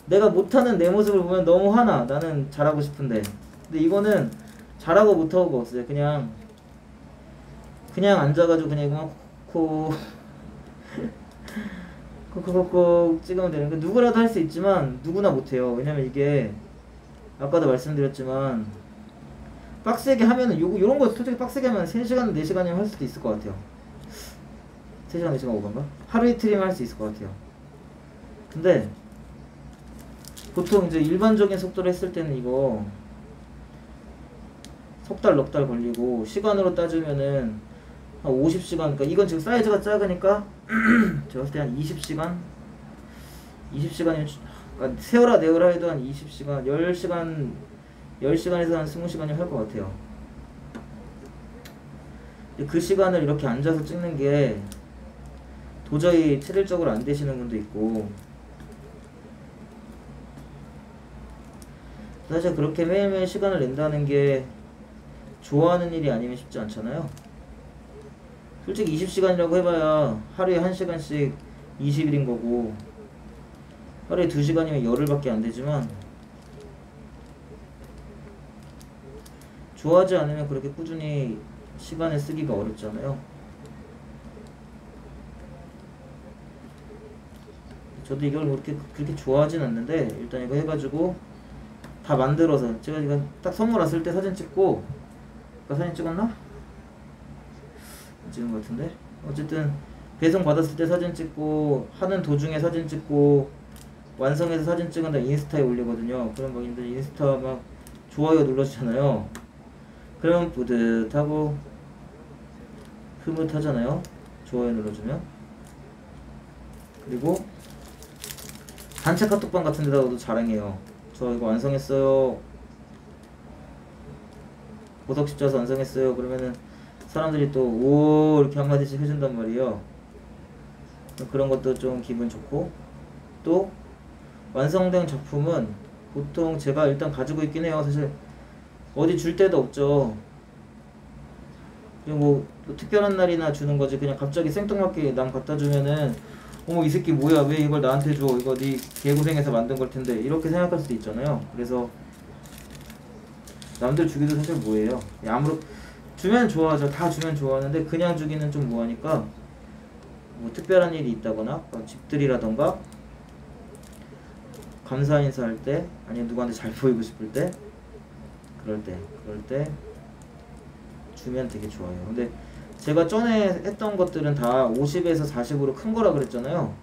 내가 못하는 내 모습을 보면 너무 화나. 나는 잘하고 싶은데. 근데 이거는 잘하고 못하고가 없어요. 그냥 앉아가지고 그냥 이거만 콕콕콕 찍으면 되는 거. 누구라도 할 수 있지만 누구나 못해요. 왜냐면 이게 아까도 말씀드렸지만 빡세게 하면은 요런 거 솔직히 빡세게 하면 3시간 4시간이면 할 수도 있을 것 같아요. 3시간 4시간 오반가? 하루 이틀이면 할 수 있을 것 같아요. 근데 보통 이제 일반적인 속도로 했을 때는 이거 석 달 넉 달 걸리고, 시간으로 따지면은 한 50시간, 그러니까 이건 지금 사이즈가 작으니까 제가 봤을 때 한 20시간이면, 그러니까 세워라 내워라 해도 한 20시간, 10시간에서 한 20시간이면 할 것 같아요. 그 시간을 이렇게 앉아서 찍는 게 도저히 체질적으로 안 되시는 분도 있고, 사실 그렇게 매일매일 시간을 낸다는 게 좋아하는 일이 아니면 쉽지 않잖아요. 솔직히 20시간이라고 해봐야 하루에 1시간씩 20일인 거고, 하루에 2시간이면 열흘밖에 안 되지만, 좋아하지 않으면 그렇게 꾸준히 시간을 쓰기가 어렵잖아요. 저도 이걸 그렇게 좋아하진 않는데, 일단 이거 해가지고 다 만들어서, 제가 이거 딱 선물 왔을 때 사진 찍고, 아까 사진 찍었나? 안 찍은 것 같은데? 어쨌든 배송 받았을 때 사진 찍고, 하는 도중에 사진 찍고, 완성해서 사진 찍은 다음에 인스타에 올리거든요. 그럼 막 인스타 막 좋아요 눌러주잖아요. 그러면 뿌듯하고 흐뭇하잖아요. 좋아요 눌러주면. 그리고 단체 카톡방 같은 데다가도 자랑해요. 저 이거 완성했어요. 보석 십자수 완성했어요. 그러면은 사람들이 또 오 이렇게 한마디씩 해준단 말이에요. 그런 것도 좀 기분 좋고, 또 완성된 작품은 보통 제가 일단 가지고 있긴 해요. 사실 어디 줄 데도 없죠. 그리고 뭐 특별한 날이나 주는 거지, 그냥 갑자기 생뚱맞게 남 갖다 주면은 어머 이 새끼 뭐야 왜 이걸 나한테 줘, 이거 네 개고생해서 만든 걸 텐데, 이렇게 생각할 수도 있잖아요. 그래서 남들 주기도 사실 뭐예요. 주면 좋아하죠. 다 주면 좋아하는데 그냥 주기는 좀 뭐하니까, 뭐 특별한 일이 있다거나 집들이라던가 감사 인사할 때, 아니면 누구한테 잘 보이고 싶을 때, 그럴 때 주면 되게 좋아요. 근데 제가 전에 했던 것들은 다 50에서 40으로 큰 거라 그랬잖아요.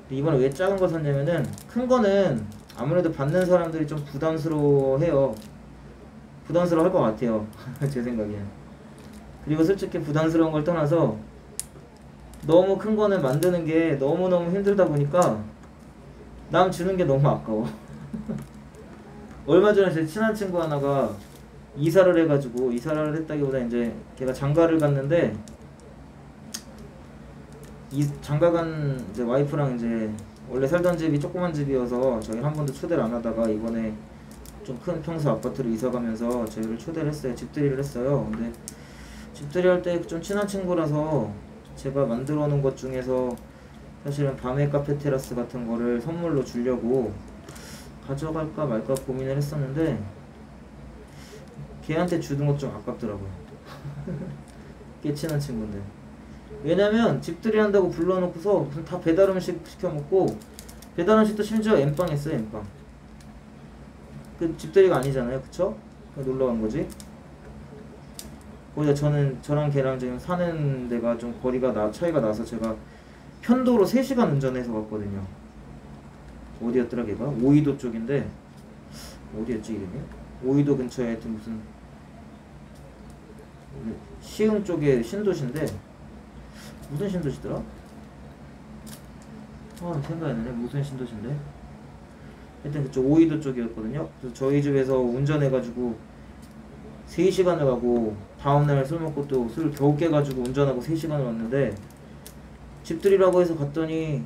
근데 이번에 왜 작은 거 샀냐면은 큰 거는 아무래도 받는 사람들이 좀 부담스러워해요. 부담스러워할 것 같아요. 제 생각엔. 그리고 솔직히 부담스러운 걸 떠나서 너무 큰 거는 만드는 게 너무너무 힘들다 보니까 남 주는 게 너무 아까워. 얼마 전에 제 친한 친구 하나가 이사를 해가지고, 이사를 했다기보다 이제 걔가 장가를 갔는데, 장가간 이제 와이프랑 이제 원래 살던 집이 조그만 집이어서 저희 한 번도 초대를 안 하다가 이번에 좀 큰 평수 아파트로 이사 가면서 저희를 초대를 했어요. 집들이를 했어요. 근데 집들이 할 때 좀 친한 친구라서 제가 만들어 놓은 것 중에서 사실은 밤의 카페 테라스 같은 거를 선물로 주려고 가져갈까 말까 고민을 했었는데, 걔한테 주는 것 좀 아깝더라고요. 꽤 친한 친구인데. 왜냐면 집들이 한다고 불러놓고서 무슨 다 배달음식 시켜먹고, 배달음식도 심지어 엠빵 했어요. 엠빵. 그 집들이가 아니잖아요, 그쵸? 놀러간 거지. 거기다 저랑 걔랑 지금 사는 데가 좀 거리가 차이가 나서 제가 편도로 3시간 운전해서 갔거든요. 어디였더라 걔가? 오이도 쪽인데, 어디였지 이름이? 오이도 근처에 하여튼 무슨 시흥 쪽에 신도시인데, 무슨 신도시더라? 생각이 안 나네. 무슨 신도시인데? 하여튼 그쪽 오이도 쪽이었거든요. 그래서 저희 집에서 운전해가지고 3시간을 가고, 다음날 술 먹고 또 술 겨우 깨가지고 운전하고 3시간을 왔는데, 집들이라고 해서 갔더니,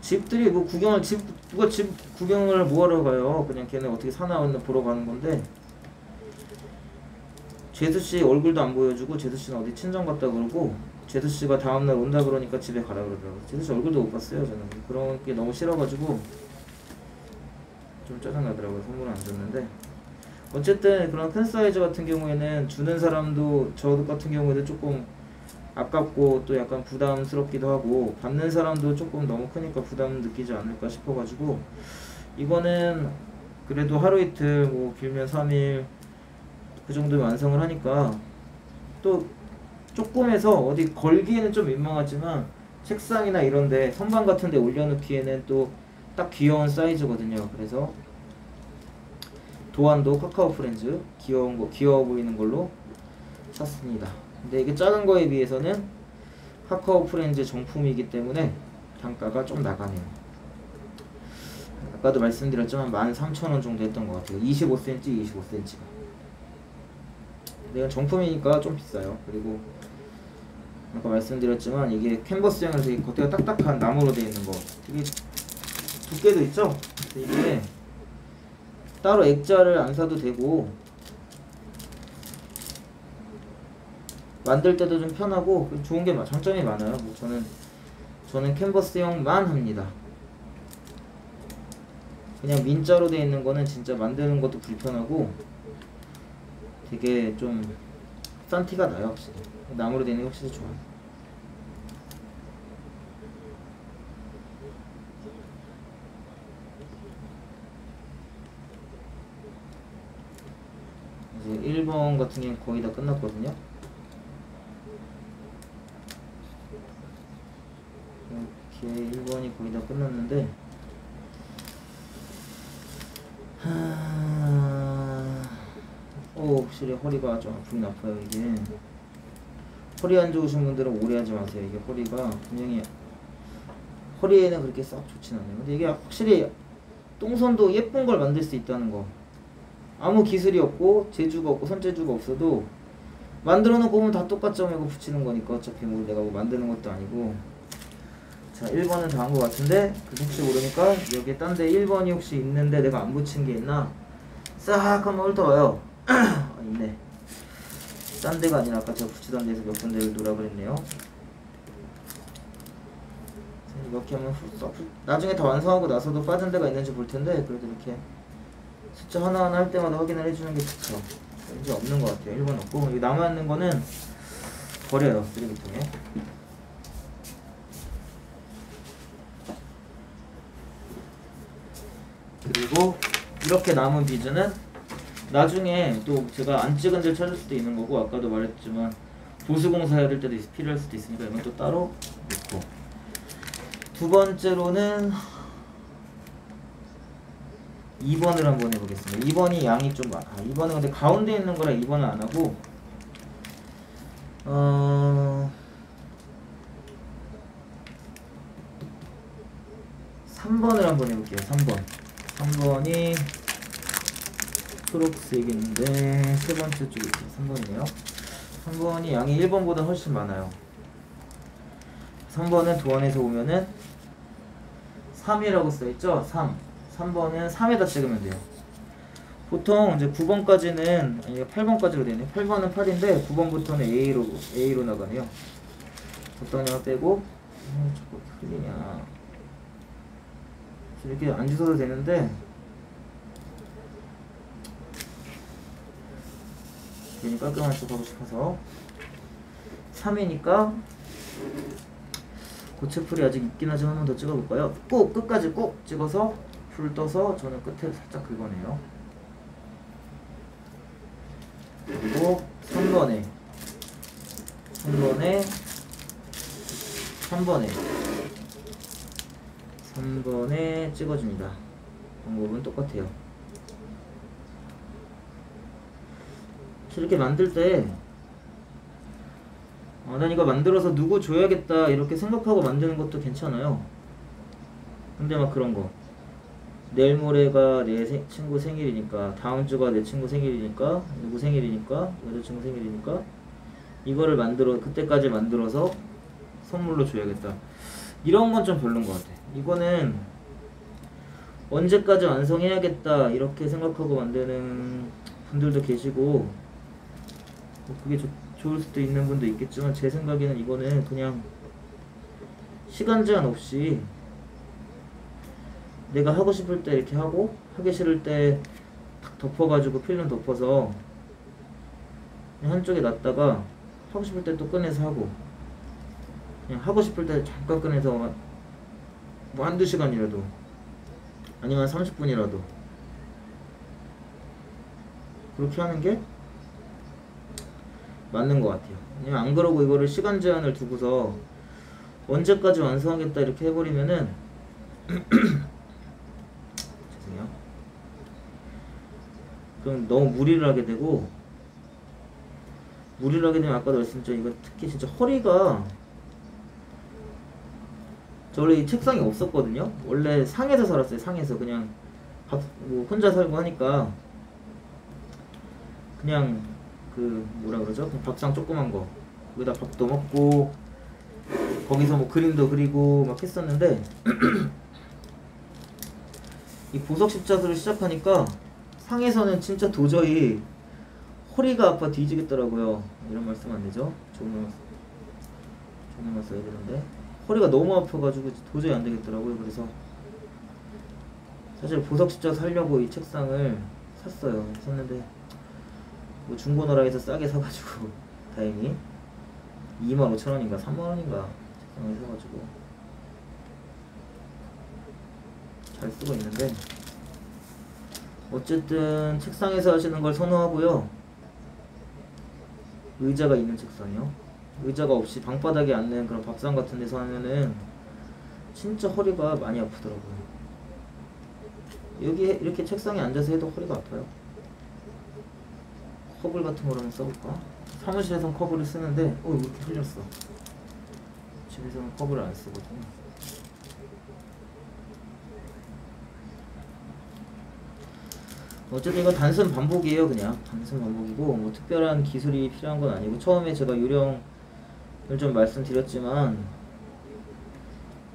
집들이 뭐 누가 집 구경을 뭐하러 가요. 그냥 걔네 어떻게 사나 보러 가는 건데, 제수씨 얼굴도 안 보여주고, 제수씨는 어디 친정 갔다 그러고, 제수씨가 다음날 온다 그러니까 집에 가라 그러더라고요. 제수씨 얼굴도 못 봤어요. 저는 그런 게 너무 싫어가지고 좀 짜증나더라고요. 선물을 안 줬는데, 어쨌든 그런 큰 사이즈 같은 경우에는 주는 사람도, 저 같은 경우에는 조금 아깝고 또 약간 부담스럽기도 하고, 받는 사람도 조금 너무 크니까 부담 느끼지 않을까 싶어가지고, 이거는 그래도 하루 이틀, 뭐 길면 3일 그 정도면 완성을 하니까, 또 조금 해서 어디 걸기에는 좀 민망하지만 책상이나 이런데 선반 같은데 올려놓기에는 또 딱 귀여운 사이즈거든요. 그래서 도안도 카카오 프렌즈 귀여워 보이는 걸로 샀습니다. 근데 이게 작은 거에 비해서는 카카오 프렌즈 정품이기 때문에 단가가 좀 나가네요. 아까도 말씀드렸지만 13,000원 정도 했던 것 같아요. 25cm. 근데 이건 정품이니까 좀 비싸요. 그리고 아까 말씀드렸지만 이게 캔버스형이라서 이 겉에가 딱딱한 나무로 되어 있는 거, 이게 두께도 있죠? 이게 따로 액자를 안 사도 되고, 만들 때도 좀 편하고 좋은 게 장점이 많아요. 뭐 저는 캔버스형만 합니다. 그냥 민자로 되어 있는 거는 진짜 만드는 것도 불편하고 되게 좀 싼 티가 나요. 확실히 나무로 되는 게 확실히 좋아요. 이제 1번 같은 경우는 거의 다 끝났거든요. 이렇게 1번이 거의 다 끝났는데, 확실히 허리가 좀 아프긴 아파요. 이게 허리 안 좋으신 분들은 오래 하지 마세요. 이게 허리가 분명히 허리에는 그렇게 썩 좋진 않아요. 근데 이게 확실히 똥손도 예쁜 걸 만들 수 있다는 거, 아무 기술이 없고 재주가 없고 손재주가 없어도 만들어 놓고 보면 다 똑같죠. 이거 붙이는 거니까 어차피 뭐 내가 뭐 만드는 것도 아니고. 자, 1번은 다 한 것 같은데, 혹시 모르니까 여기 딴 데 1번이 혹시 있는데 내가 안 붙인 게 있나 싹 한번 훑어봐요. 있네. 딴 데가 아니라 아까 제가 붙이던 데서 몇 군데를 놓으라 그랬네요. 이렇게 하면 나중에 다 완성하고 나서도 빠진 데가 있는지 볼 텐데, 그래도 이렇게 숫자 하나하나 할 때마다 확인을 해주는 게 좋죠. 이제 없는 것 같아요. 1번 없고, 여기 남아있는 거는 버려요. 쓰레기통에. 그리고 이렇게 남은 비즈는 나중에 또 제가 안 찍은 데를 찾을 수도 있는 거고, 아까도 말했지만 보수공사 해야 될 때도 필요할 수도 있으니까 이건 또 따로 놓고, 두 번째로는 2번을 한번 해보겠습니다. 2번이 양이 좀 많아. 2번은 근데 가운데 있는 거라 2번은 안 하고 3번을 한번 해볼게요. 3번이 초록색인데 세 번째 쪽에 있죠. 3번이네요. 3번이 양이 1번보다 훨씬 많아요. 3번은 도안에서 보면은 3이라고 써있죠? 3번은 3에다 찍으면 돼요. 보통 이제 9번까지는, 아니 8번까지로 되네. 8번은 8인데 9번부터는 A로 나가네요. 적당량 빼고, 자꾸 흘리냐. 이렇게 안 주셔도 되는데, 괜히 깔끔한 쪽 하고 싶어서. 3이니까 고체풀이 아직 있긴 하지만 한 번 더 찍어볼까요? 꼭 끝까지 꼭 찍어서 풀 떠서 저는 끝에 살짝 긁어내요. 그리고 3번에 찍어줍니다. 방법은 똑같아요. 이렇게 만들 때 난 이거 만들어서 누구 줘야겠다 이렇게 생각하고 만드는 것도 괜찮아요. 근데 막 그런 거, 내일 모레가 내 친구 생일이니까, 다음 주가 내 친구 생일이니까, 누구 생일이니까, 여자친구 생일이니까 이거를 그때까지 만들어서 선물로 줘야겠다, 이런 건 좀 별론 것 같아. 이거는 언제까지 완성해야겠다 이렇게 생각하고 만드는 분들도 계시고, 그게 좋을 수도 있는 분도 있겠지만, 제 생각에는 이거는 그냥 시간 제한 없이 내가 하고 싶을 때 이렇게 하고, 하기 싫을 때 탁 덮어가지고 필름 덮어서 그냥 한쪽에 놨다가 하고 싶을 때 또 꺼내서 하고, 그냥 하고 싶을 때 잠깐 꺼내서 뭐 한두 시간이라도, 아니면 30분이라도 그렇게 하는 게 맞는 것 같아요. 그냥 안 그러고 이거를 시간 제한을 두고서 언제까지 완성하겠다 이렇게 해버리면은 죄송해요. 그럼 너무 무리를 하게 되고, 아까도 말씀드렸죠. 이거 특히 진짜 허리가, 저 원래 이 책상이 없었거든요. 원래 상에서 살았어요. 상에서 그냥 뭐 혼자 살고 하니까 그냥 뭐라 그러죠? 그냥 밥상 조그만 거, 거기다 밥도 먹고 거기서 뭐 그림도 그리고 막 했었는데 이 보석 십자수를 시작하니까 상에서는 진짜 도저히 허리가 아파 뒤지겠더라고요. 이런 말씀 안 되죠? 좋은 말 써야 되는데, 허리가 너무 아파가지고 도저히 안 되겠더라고요. 그래서 사실 보석 십자수 사려고 이 책상을 샀는데 뭐 중고나라에서 싸게 사가지고 다행히 25,000원인가 3만원인가 책상을 사가지고 잘 쓰고 있는데, 어쨌든 책상에서 하시는 걸 선호하고요. 의자가 있는 책상이요. 의자가 없이 방바닥에 앉는 그런 밥상 같은 데서 하면은 진짜 허리가 많이 아프더라고요. 여기 이렇게 책상에 앉아서 해도 허리가 아파요. 커블 같은 거를 한번 써볼까? 사무실에선 커블을 쓰는데 왜 이렇게 흘렸어. 집에서는 커블을 안 쓰거든요. 어쨌든 이건 단순 반복이에요. 그냥 단순 반복이고 뭐 특별한 기술이 필요한 건 아니고, 처음에 제가 요령을 좀 말씀드렸지만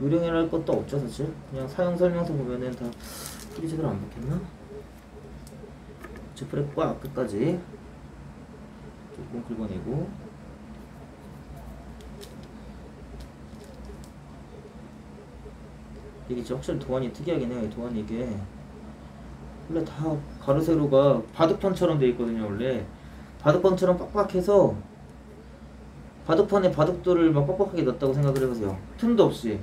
요령이라 할 것도 없죠 사실. 그냥 사용 설명서 보면은 다 풀이 제대로 안 박혔나? 제프레 꽉 끝까지 조금 긁어내고, 이게 진짜 확실히 도안이 특이하긴 해요. 이 도안이 이게 원래 다 가로 세로가 바둑판처럼 되어 있거든요. 원래 바둑판처럼 빡빡해서 바둑판에 바둑돌을 막 빡빡하게 넣었다고 생각을 해보세요. 틈도 없이.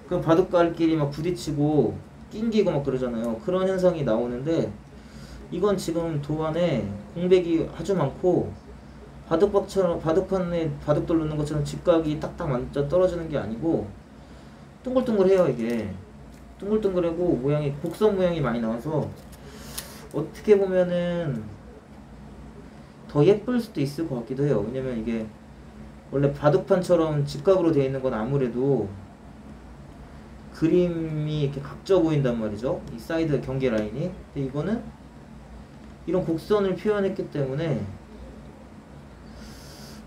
그럼 바둑깔끼리 막 부딪히고 낑기고 막 그러잖아요. 그런 현상이 나오는데 이건 지금 도안에 공백이 아주 많고 바둑박처럼 바둑판에 바둑돌 놓는 것처럼 직각이 딱딱 맞아 떨어지는 게 아니고 둥글둥글해요. 이게 둥글둥글하고 모양이 곡선 모양이 많이 나와서 어떻게 보면은 더 예쁠 수도 있을 것 같기도 해요. 왜냐면 이게 원래 바둑판처럼 직각으로 되어 있는 건 아무래도 그림이 이렇게 각져 보인단 말이죠. 이 사이드 경계 라인이. 근데 이거는 이런 곡선을 표현했기 때문에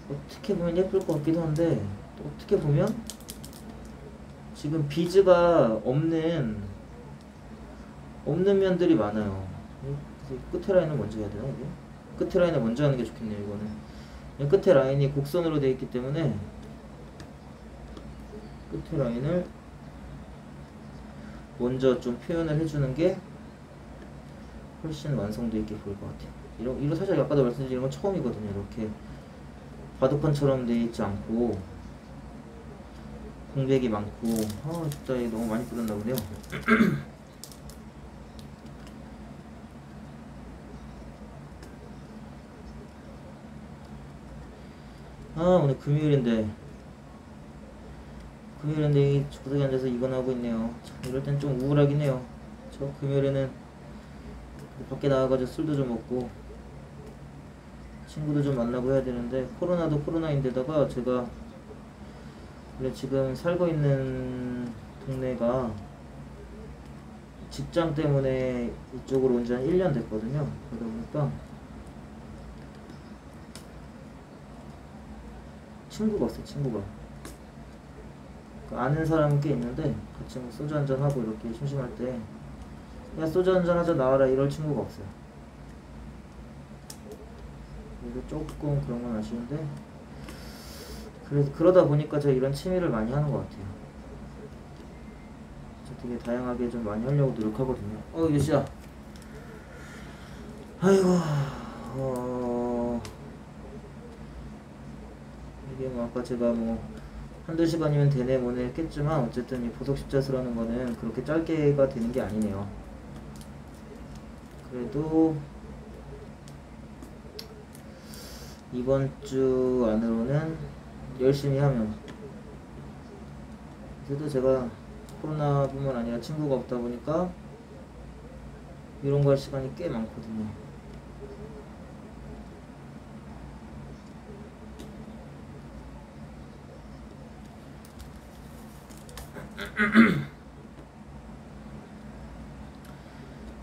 어떻게 보면 예쁠 것 같기도 한데 또 어떻게 보면 지금 비즈가 없는 면들이 많아요. 끝에 라인을 먼저 해야 되나 이게? 끝에 라인을 먼저 하는 게 좋겠네요. 이거는 끝에 라인이 곡선으로 되어 있기 때문에 끝에 라인을 먼저 좀 표현을 해주는 게 훨씬 완성도 있게 보일 것 같아요. 이런 사실 아까도 말씀드린 건 처음이거든요. 이렇게 바둑판처럼 되어 있지 않고 공백이 많고 진짜 너무 많이 뿌렸나 보네요. 오늘 금요일인데 이 구석에 앉아서 이건 하고 있네요. 참, 이럴 땐 좀 우울하긴 해요. 저 금요일에는 밖에 나가가지고 술도 좀 먹고 친구도 좀 만나고 해야 되는데 코로나도 코로나인데다가 제가 원래 지금 살고 있는 동네가 직장 때문에 이쪽으로 온 지 한 1년 됐거든요. 그러다 보니까 친구가 없어요. 친구가 아는 사람은 꽤 있는데 같이 뭐 소주 한잔 하고 이렇게 심심할 때 야 소주 한잔 하자 나와라 이럴 친구가 없어요. 그래서 조금 그런 건 아쉬운데 그래서 그러다 보니까 제가 이런 취미를 많이 하는 것 같아요. 되게 다양하게 좀 많이 하려고 노력하거든요. 몇 시야? 아이고 이게 뭐 아까 제가 뭐 한두 시간이면 되네 뭐네 했겠지만 어쨌든 이 보석 십자수라는 거는 그렇게 짧게가 되는 게 아니네요. 그래도 이번 주 안으로는 열심히 하면 그래도 제가 코로나뿐만 아니라 친구가 없다 보니까 이런 거 할 시간이 꽤 많거든요.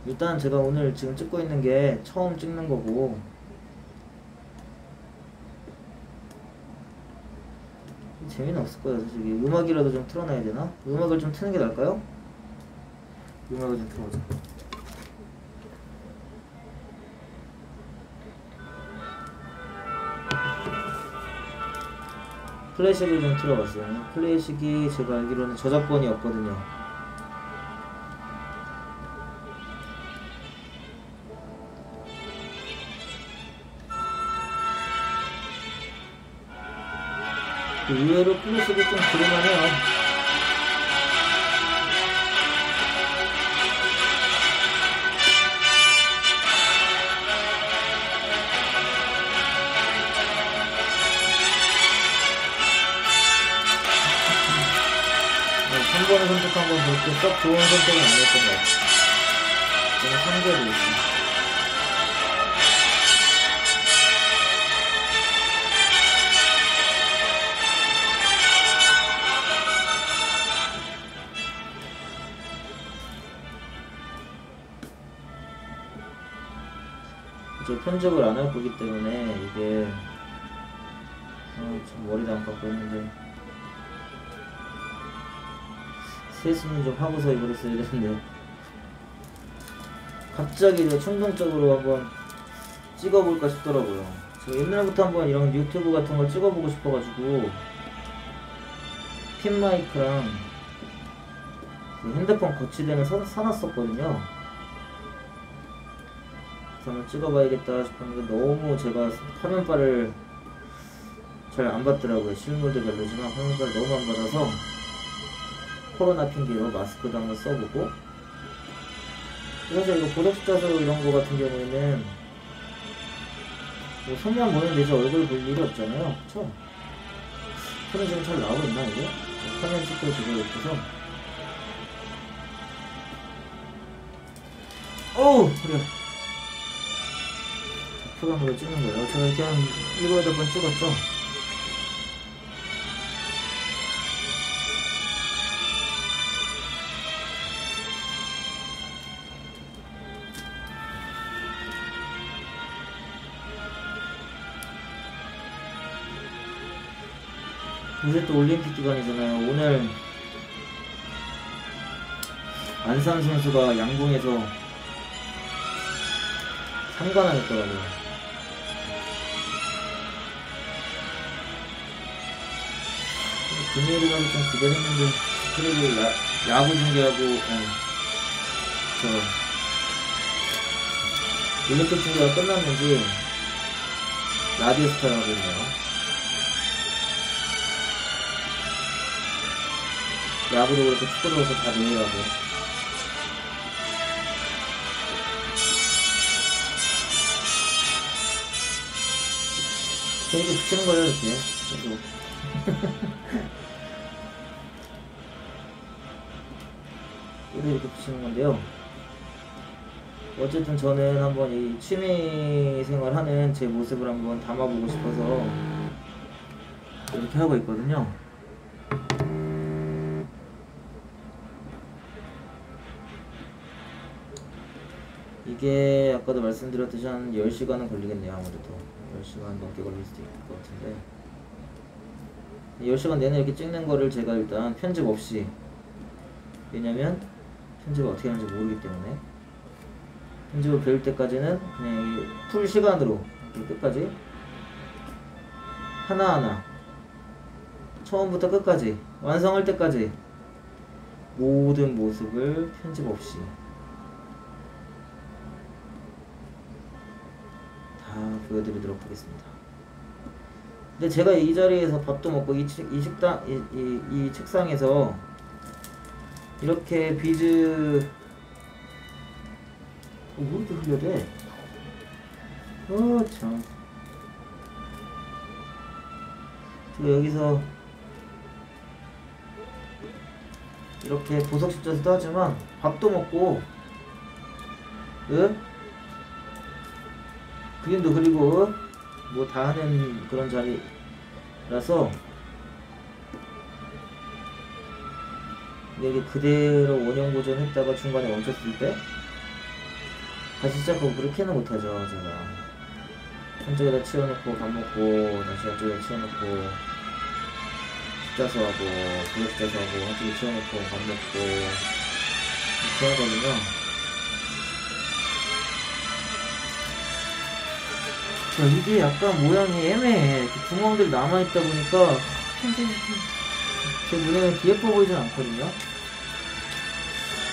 일단 제가 오늘 지금 찍고 있는 게 처음 찍는 거고 재미는 없을 거예요. 솔직히 음악이라도 좀 틀어놔야 되나? 음악을 좀 트는 게 나을까요? 음악을 좀 틀어보자. 클래식을 좀 틀어봤어요. 클래식이 제가 알기로는 저작권이 없거든요. 의외로 클래식이 좀 들을만해요. 한 번에 선택한 건 그렇게 썩 좋은 선택은 아니었던 것 같아요. 저는 참고해보고 있습니다. 저 편집을 안 할 거기 때문에 이게 좀 머리도 안 깎고 했는데 세수는 좀 하고서 이걸 했어야 되는데 갑자기 충동적으로 한번 찍어볼까 싶더라고요. 제가 옛날부터 한번 이런 유튜브 같은 걸 찍어보고 싶어가지고 핀 마이크랑 그 핸드폰 거치대는 사놨었거든요. 한번 찍어봐야겠다 싶었는데 너무 제가 화면빨을 잘 안 받더라고요. 실물도 별로지만 화면빨 너무 안 받아서 코로나 핑계로 마스크도 한번 써보고 그래서 이거 보석자수 이런 거 같은 경우에는 뭐 손만 보면 되지 얼굴 볼 일이 없잖아요. 그쵸? 손이 지금 잘 나오고 있나 이게? 화면 찍고 지고 있어서 어우 그래 표감으로 찍는 거예요. 제가 이렇게 한 7, 8번 찍었죠. 요새 또 올림픽 기간이잖아요. 오늘 안산 선수가 양궁에서 3관왕 했더라고요. 금요일이라도 좀 기대했는데 그래도 야구 중계하고 올림픽 중계가 끝났는지 라디오 스타를 하고 있네요. 야구도 그렇고 축구도 그렇고 다 내려가고 재밌게 붙이는 거예요 이렇게 계속. 이렇게 붙이는 건데요. 어쨌든 저는 한번 이 취미생활 하는 제 모습을 한번 담아보고 싶어서 이렇게 하고 있거든요. 이게 아까도 말씀드렸듯이 한 10시간은 걸리겠네요. 아무래도 10시간 넘게 걸릴 수도 있을 것 같은데 10시간 내내 이렇게 찍는 거를 제가 일단 편집 없이, 왜냐면 편집을 어떻게 하는지 모르기 때문에 편집을 배울 때까지는 그냥 풀 시간으로 끝까지 하나하나 처음부터 끝까지 완성할 때까지 모든 모습을 편집 없이 다 보여드리도록 하겠습니다. 근데 제가 이 자리에서 밥도 먹고 이 식당 이 책상에서 이렇게 비즈 왜 이렇게 흘려대? 참. 제가 여기서 이렇게 보석 십자수도 하지만 밥도 먹고 그림도 그리고 뭐 다 하는 그런 자리라서 이게 그대로 원형 보존했다가 중간에 멈췄을 때 다시 시작하고 그렇게는 못하죠. 제가 한쪽에다 치워놓고 밥 먹고 다시 한쪽에 치워놓고 십자수하고 부적 십자수하고 한쪽에 치워놓고 밥 먹고 이렇게 하거든요. 이게 약간 모양이 애매해. 이렇게 구멍들이 남아있다 보니까 제 눈에는 귀예뻐 보이진 않거든요.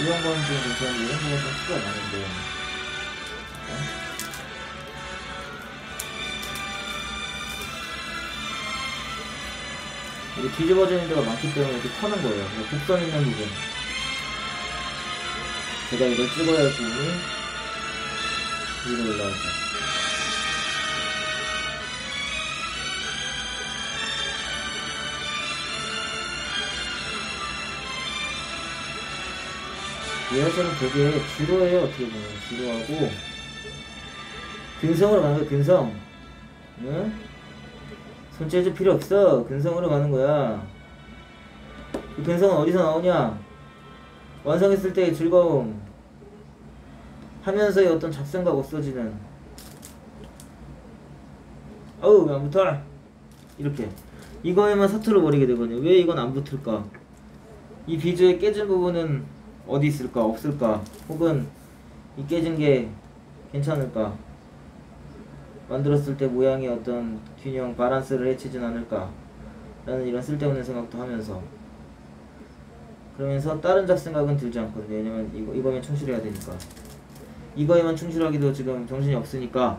이런 건 좀 괜찮은데 이런 거는 좀 티가 나는데 이게 뒤집어지는 데가 많기 때문에 이렇게 터는 거예요. 곡선 있는 부분, 제가 이걸 찍어야 할 부분이 위로 올라오죠. 이 여자는 되게 지루해요. 어떻게 보면 지루하고 근성으로 가는 거야. 근성. 응? 손재주 필요 없어. 근성으로 가는 거야. 그 근성은 어디서 나오냐? 완성했을 때의 즐거움, 하면서의 어떤 잡생각 없어지는. 어우 왜 안 붙어? 이렇게 이거에만 서툴러 버리게 되거든요. 왜 이건 안 붙을까? 이 비즈의 깨진 부분은 어디 있을까? 없을까? 혹은 이 깨진 게 괜찮을까? 만들었을 때 모양의 어떤 균형, 바란스를 해치진 않을까? 라는 이런 쓸데없는 생각도 하면서, 그러면서 다른 잡생각은 들지 않거든요. 왜냐면 이거에만 충실해야 되니까. 이거에만 충실하기도 지금 정신이 없으니까.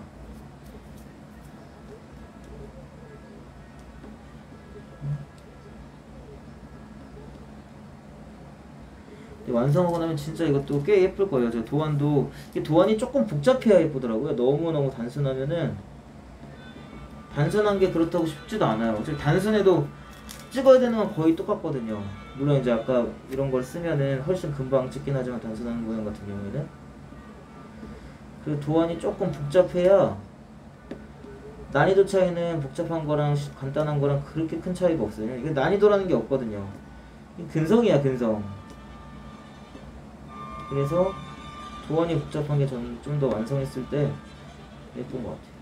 완성하고 나면 진짜 이것도 꽤 예쁠 거예요. 저 도안도 이게 도안이 조금 복잡해야 예쁘더라고요. 너무너무 단순하면은 단순한 게 그렇다고 쉽지도 않아요. 어차피 단순해도 찍어야 되는 건 거의 똑같거든요. 물론 이제 아까 이런 걸 쓰면은 훨씬 금방 찍긴 하지만 단순한 모양 같은 경우에는 그 도안이 조금 복잡해야 난이도 차이는 복잡한 거랑 간단한 거랑 그렇게 큰 차이가 없어요. 이게 난이도라는 게 없거든요. 근성이야, 근성. 그래서 도안이 복잡한 게 저는 좀 더 완성했을 때 예쁜 것 같아요.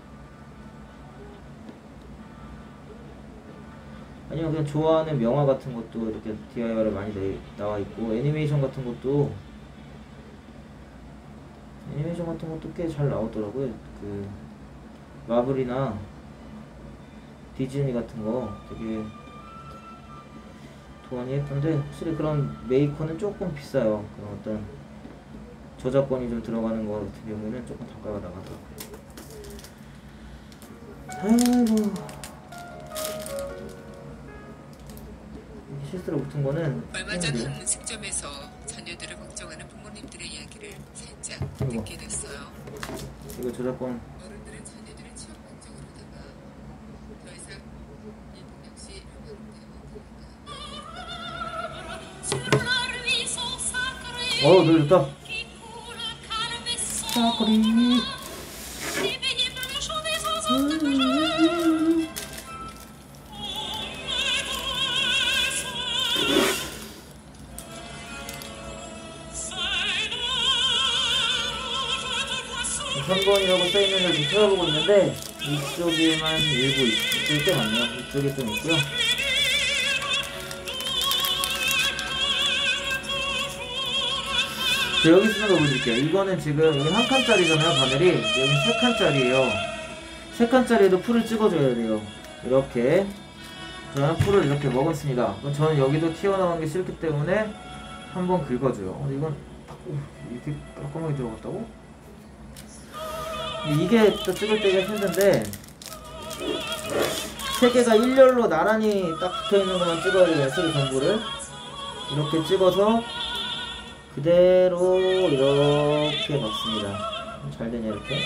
아니면 그냥 좋아하는 명화 같은 것도 이렇게 DIY로 많이 나와 있고, 애니메이션 같은 것도 꽤 잘 나오더라고요. 그 마블이나 디즈니 같은 거 되게 도안이 예쁜데, 확실히 그런 메이커는 조금 비싸요. 그런 어떤 저작권이 좀 들어가는 거 같은 경우에는 조금 단가가 나가더라고요. 아이고, 실수로 붙은 거는 얼마 전 한 음식점에서 자녀들을 걱정하는 부모님들의 이야기를 살짝 듣게 됐어요. 이거 저작권. 어른들은 자녀들의 취업 걱정을 하다가 더 이상 이 동력시 노래 좋다. 사거리. 선번이라고 써있는 걸 좀 찾아보고 있는데 이쪽에만 일부 있을 때 많네요. 이쪽에 좀 있고요. 여기 쓰는 거 보여드릴게요. 이거는 지금 여기 한 칸짜리잖아요. 바늘이 여기 세 칸짜리예요. 세 칸짜리에도 풀을 찍어줘야 돼요. 이렇게 저는 풀을 이렇게 먹었습니다. 그럼 저는 여기도 튀어나오는 게 싫기 때문에 한번 긁어줘요. 근데 이건 이렇게 깔끔하게 들어갔다고? 이게 또 찍을 때가 힘든데 세 개가 일렬로 나란히 딱 붙어있는 것만 찍어야 돼요. 세 개 전부를 이렇게 찍어서 그대로 이렇게 넣습니다. 잘 되냐 이렇게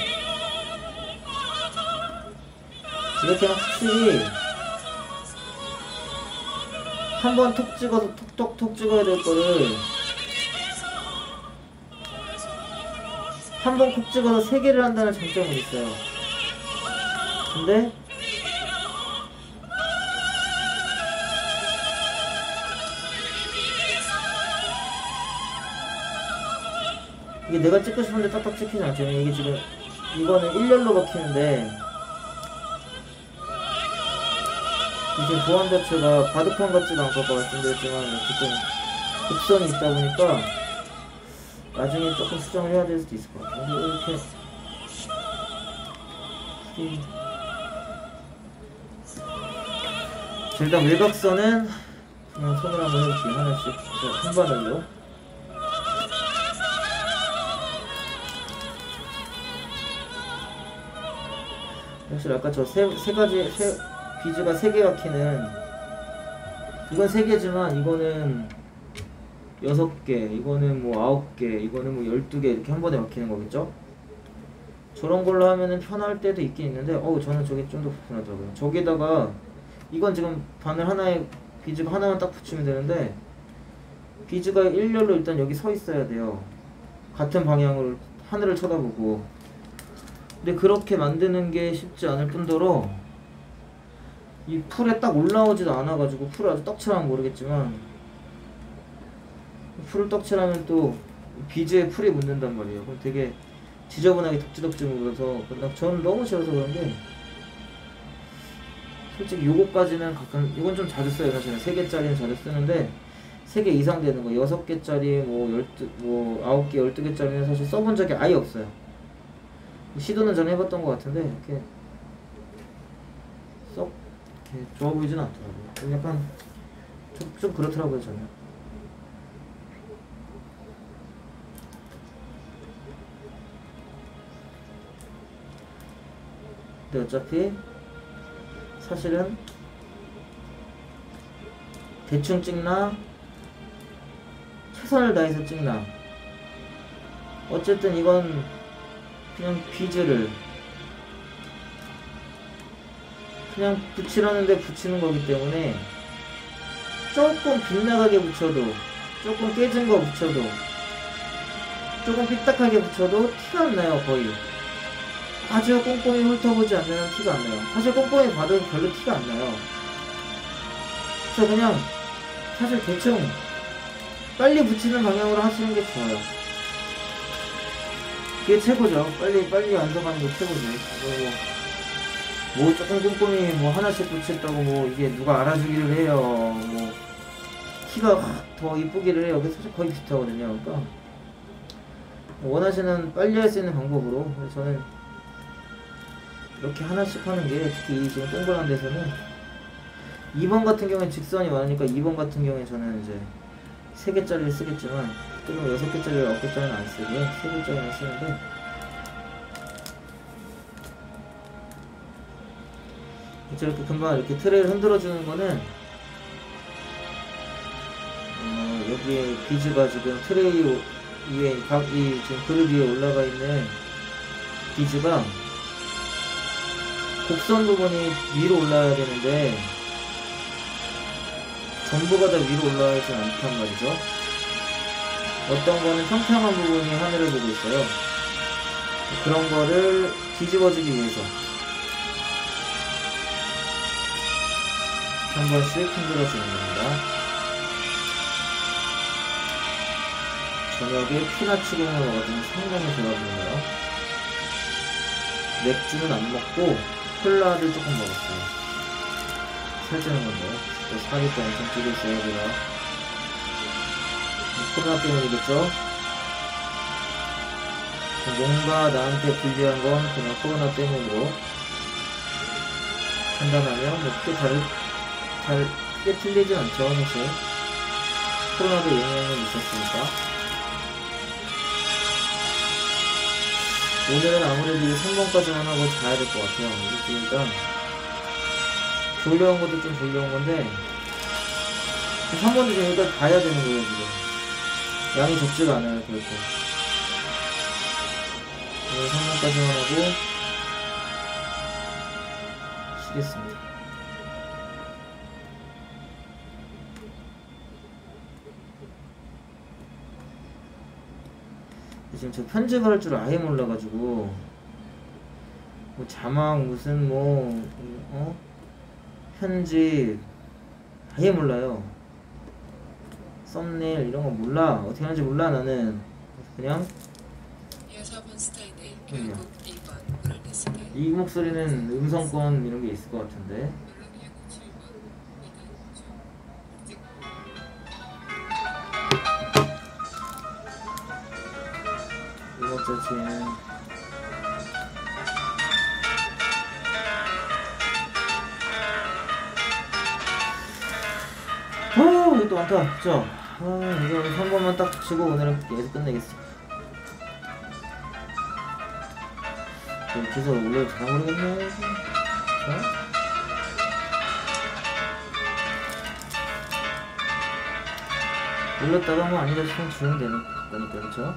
하면 확실히 한 번 톡 찍어서 톡톡톡 찍어야 될 거를 한 번 콕 찍어서 세 개를 한다는 장점은 있어요. 근데 이게 내가 찍고 싶은데 딱딱 찍히지 않죠. 이게 지금 이거는 일렬로 박히는데 이제 도안 자체가 바둑판 같지도 않고 아까 말씀드렸지만 이렇게 좀 곡선이 있다 보니까 나중에 조금 수정을 해야 될 수도 있을 것 같아요. 이렇게 일단 외곽선은 그냥 손으로 한번 해볼게요. 하나씩 한 바늘로. 역시 아까 저 세 가지 비즈가 3개 박히는 이건 3개지만 이거는 6개, 이거는 뭐 9개, 이거는 뭐 12개 이렇게 한 번에 박히는 거겠죠? 저런 걸로 하면은 편할 때도 있긴 있는데 저는 저게 좀 더 불편하더라고요. 저기다가 이건 지금 바늘 하나에 비즈가 하나만 딱 붙이면 되는데 비즈가 일렬로 일단 여기 서 있어야 돼요. 같은 방향으로 하늘을 쳐다보고. 근데 그렇게 만드는 게 쉽지 않을 뿐더러 이 풀에 딱 올라오지도 않아가지고 풀을 아주 떡칠하면 모르겠지만 풀을 떡칠하면 또 비즈에 풀이 묻는단 말이에요. 그럼 되게 지저분하게 덕지덕지 묻어서 저는 너무 싫어서 그런데 솔직히 요거까지는 가끔 이건 좀 자주 써요. 사실은 3개짜리는 자주 쓰는데 3개 이상 되는 거 6개짜리 뭐 9개 12개짜리는 사실 써본 적이 아예 없어요. 시도는 전에 해봤던 것 같은데 이렇게 썩 이렇게 좋아 보이진 않더라고요. 약간 좀 그렇더라고요 저는. 근데 어차피 사실은 대충 찍나 최선을 다해서 찍나. 어쨌든 이건 그냥 비즈를 그냥 붙이라는데 붙이는 거기 때문에 조금 빗나가게 붙여도, 조금 깨진 거 붙여도, 조금 삐딱하게 붙여도 티가 안 나요. 거의 아주 꼼꼼히 훑어보지 않으면 티가 안 나요. 사실 꼼꼼히 봐도 별로 티가 안 나요. 그래서 그냥 사실 대충 빨리 붙이는 방향으로 하시는 게 좋아요. 그게 최고죠. 빨리 완성하는 게 최고지. 뭐 조금 꼼꼼히 뭐 하나씩 붙였다고 뭐 이게 누가 알아주기를 해요. 뭐 키가 더 이쁘기를 해요. 그래서 거의 비슷하거든요. 그러니까 원하시는 빨리 할 수 있는 방법으로 저는 이렇게 하나씩 하는 게, 특히 지금 동그란 데서는 2번 같은 경우에 직선이 많으니까 2번 같은 경우에 저는 이제 3개짜리를 쓰겠지만 조금 6개짜리를 9개짜리는 안 쓰고 3개짜리만 쓰는데, 이렇게 금방 이렇게 트레이를 흔들어주는 거는 여기에 비즈가 지금 트레이 위에 이 지금 그릇 위에 올라가 있는 비즈가 곡선 부분이 위로 올라와야 되는데 전부가 다 위로 올라가지 않단 말이죠. 어떤 거는 평평한 부분이 하늘을 보고 있어요. 그런 거를 뒤집어주기 위해서 한 번씩 흔들어 주는 겁니다. 저녁에 피나치공을 먹었더니 상당히 좋아지네요. 맥주는 안 먹고 콜라를 조금 먹었어요. 살찌는 건데 또 살이 또 엄청 찌고 있어요. 제가 코로나 때문이겠죠. 뭔가 나한테 불리한 건 그냥 코로나 때문으로 판단하면 뭐 크게 틀리진 않죠. 사실 코로나도 영향이 있었으니까. 오늘은 아무래도 이 3번까지만 하고 자야 될 것 같아요. 그러니까 졸려온 것도 좀 졸려온 건데 3번도 지금 여기까지 가야 되는 거예요. 지금 양이 적지가 않아요. 그렇게 오늘 3번까지만 하고 쉬겠습니다. 지금 저 편집을 할 줄 아예 몰라가지고 뭐 자막 무슨 편집 아예 몰라요. 썸네일 이런 거 몰라. 어떻게 하는지 몰라. 나는 그냥 6번 스타일의 결국 2번 물론의 스타일. 이 목소리는 음성권 이런 게 있을 것 같은데. 음악 자체는 이거 또 많다. 그쵸? 이거 한 번만 딱 치고 오늘은 계속 끝내겠습니다. 기사 올려도 잘 모르겠네. 올렸다가 뭐 아니다 싶으면 주면 되는 거니까. 그쵸?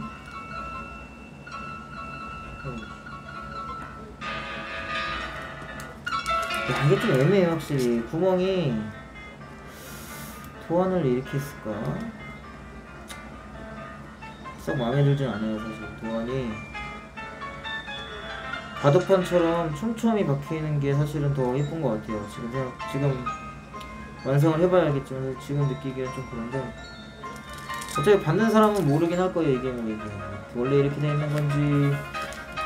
야, 이게 좀 애매해요. 확실히 구멍이 도안을 이렇게 했을까? 썩 마음에 들진 않아요. 사실 도안이 바둑판처럼 촘촘히 박혀있는 게 사실은 더 예쁜 것 같아요. 지금 완성을 해봐야 알겠지만 지금 느끼기엔 좀 그런데, 어차피 받는 사람은 모르긴 할 거예요. 이게 뭐 이게 원래 이렇게 되어 있는 건지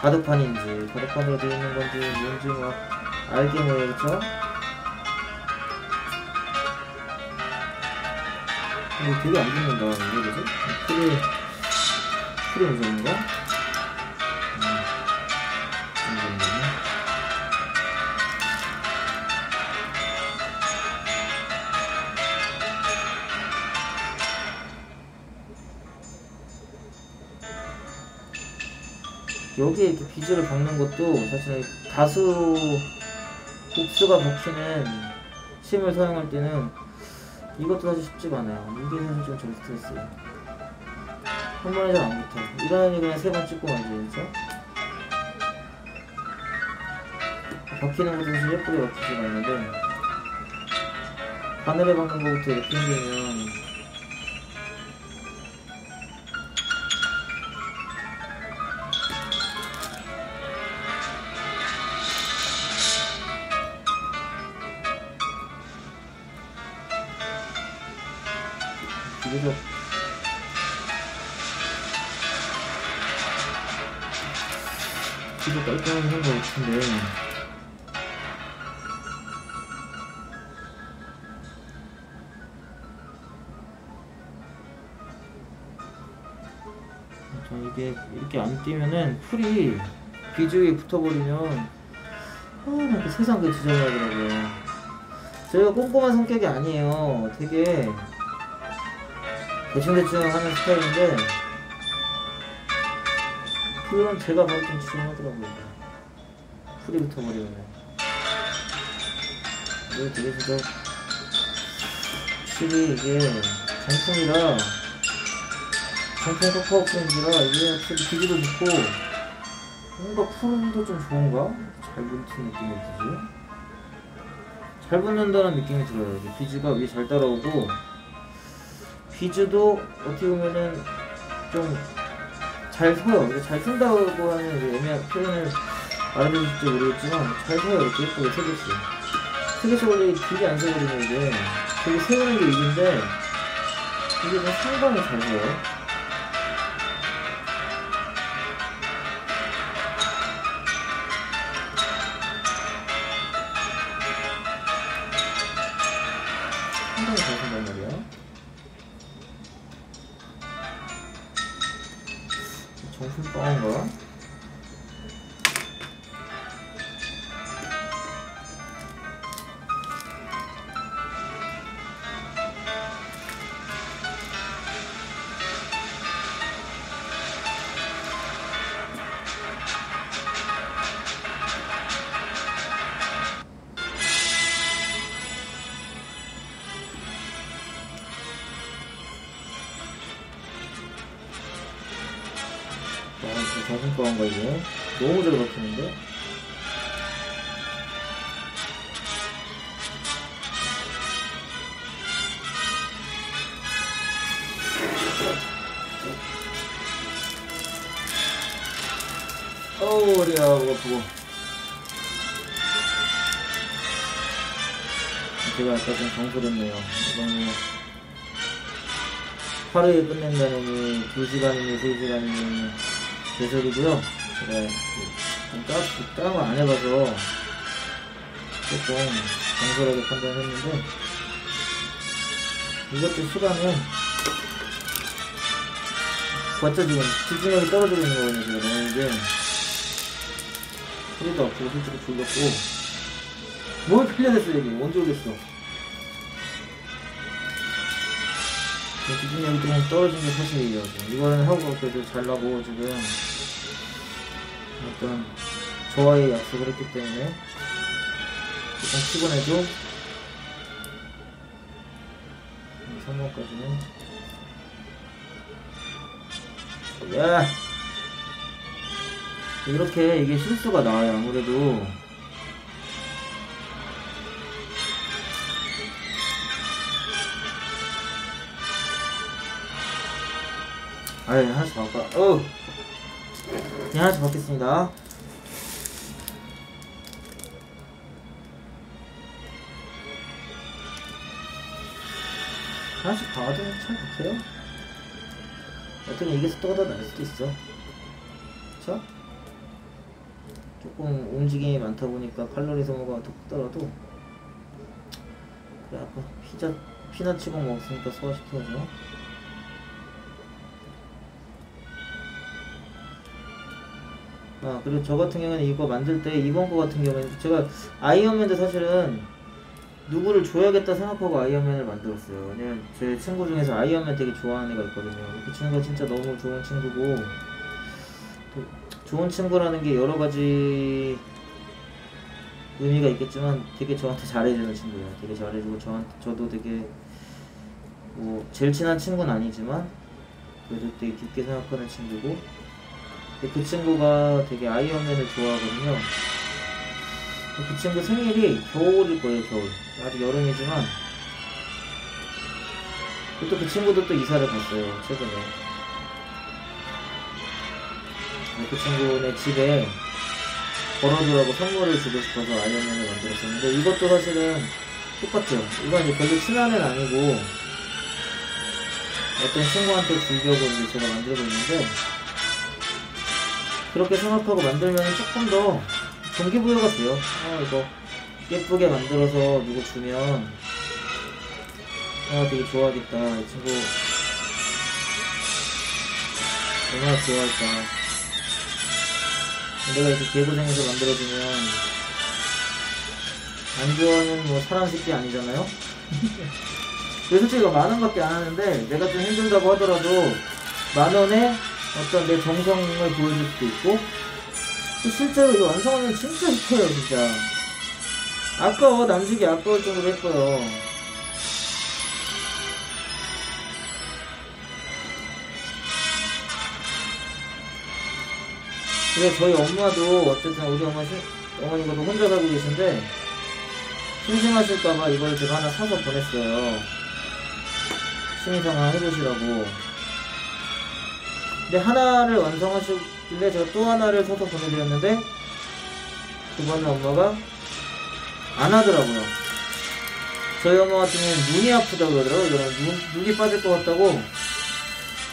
바둑판인지 바둑판으로 되어 있는 건지 뭔지 뭐 알게 뭐예요. 그쵸? 이거 되게 안 붙는다. 이게 뭐지? 풀이 무서운가? 여기에 이렇게 비즈를 박는 것도 사실 다수 곡수가 박히는 침을 사용할 때는 이것도 사실 쉽지가 않아요. 이게 사실 좀 스트레스예요. 한 번에 잘 안 붙어. 일어나니 그냥 3번 찍고 말지, 그쵸? 박히는 것도 사실 예쁘게 박히지가 않는데, 바늘에 박는 거부터 이렇게 힘들면, 비교적 깔끔하게 한 것 같은데 이게 이렇게 안 뛰면은 풀이 비즈 위에 붙어버리면 이렇게 세상 그 지저분하더라고요. 저희가 꼼꼼한 성격이 아니에요. 되게 대충대충 하는 스타일인데 그건 제가 봐도 좀 지저분하더라고요. 풀이 붙어버리면 이게 되게 진짜 확실히 이게 정품이라 정품 코코아 프렌즈라 이게 확실히 비즈도 좋고 뭔가 풀도 좀 좋은가? 잘 붙는 느낌이 드지? 잘 붙는다는 느낌이 들어요. 이게 비즈가 위에 잘 따라오고 비즈도 어떻게 보면은 좀 잘 서요. 이게 잘 쓴다고 하는 이제 애매한 표현을 알아들을지 모르겠지만 잘 서요. 이렇게 예쁘게 세 개씩. 세 개씩 원래 길게 안 서거든요. 이게 되게 세우는 게 일인데 이게 좀 상당히 잘 서요. 상당히 잘 선단 말이야. 정품 뻥인가? 정품가인가 이게? 너무 잘 박히는데? 어우 머리야 뭐가 아프고 제가 아까 좀 정설했네요. 이거는 하루에 끝낸다느니 2시간이니 3시간이니 개설이고요. 제가 좀 짱을 안 해봐서 조금 정설하게 판단했는데 이것도 시간은 봤죠? 지금 집중력이 떨어지고 있는 거거든요. 지금 너무 이게 소리도 없고 솔직히 졸렸고 뭘 풀려냈어 여기 언제 오겠어. 집중력이 좀 떨어진 게 사실이에요. 이거는 하고 그래도 잘 나고 지금 어떤 저와의 약속을 했기 때문에 조금 피곤해도 3번까지는 야 이렇게 이게 실수가 나와요. 아무래도 아유 하나씩 바꿔 그냥 하나씩 바뀌었습니다. 하나씩 박아도 잘 박혀요. 어떻게 이게 속도가 더 날 수도 있어. 그쵸? 조금 움직임이 많다 보니까 칼로리 소모가 더 크더라도 그래 아까 피나치고 먹었으니까 소화시켜야죠. 그리고 저 같은 경우는 이거 만들 때 이번 거 같은 경우에는 제가 아이언맨도 사실은 누구를 줘야겠다 생각하고 아이언맨을 만들었어요. 왜냐면 제 친구 중에서 아이언맨 되게 좋아하는 애가 있거든요. 그 친구가 진짜 너무 좋은 친구고 또 좋은 친구라는 게 여러 가지 의미가 있겠지만 되게 저한테 잘해주는 친구예요. 되게 잘해주고 저도 되게 뭐 제일 친한 친구는 아니지만 그래도 되게 깊게 생각하는 친구고, 근데 그 친구가 되게 아이언맨을 좋아하거든요. 그 친구 생일이 겨울일 거예요, 겨울. 아직 여름이지만. 또 그 친구도 또 이사를 갔어요, 최근에. 그 친구네 집에 걸어두라고 선물을 주고 싶어서 아이언맨을 만들었었는데, 이것도 사실은 똑같죠. 이건 이제 별로 친한 애는 아니고, 어떤 친구한테 주려고 이제 제가 만들고 있는데, 그렇게 생각하고 만들면 조금 더 동기부여가 돼요. 이거 예쁘게 만들어서 누구 주면 되게 좋아하겠다. 이 친구 얼마나 좋아할까. 내가 이렇게 개고생해서 만들어주면 안 좋아하는 뭐 사람 새끼 아니잖아요. 그래서 솔직히 이거 10,000원밖에 안 하는데, 내가 좀 힘들다고 하더라도 10,000원에 어떤 내 정성을 보여줄 수도 있고, 실제로 이거 완성하면 진짜 예뻐요, 진짜. 아까워, 남주기 아까울 정도로 예뻐요. 그래서 저희 엄마도, 어쨌든 우리 어머니가 혼자 살고 계신데, 심심하실까봐 이걸 제가 하나 사서 보냈어요. 취미생활 해보시라고. 근데 하나를 완성하시길래 제가 또 하나를 사서 보내드렸는데, 그거는 엄마가 안 하더라고요. 저희 엄마 같은 경우는 눈이 아프다고 그러더라고요. 이거는 눈이 빠질 것 같다고.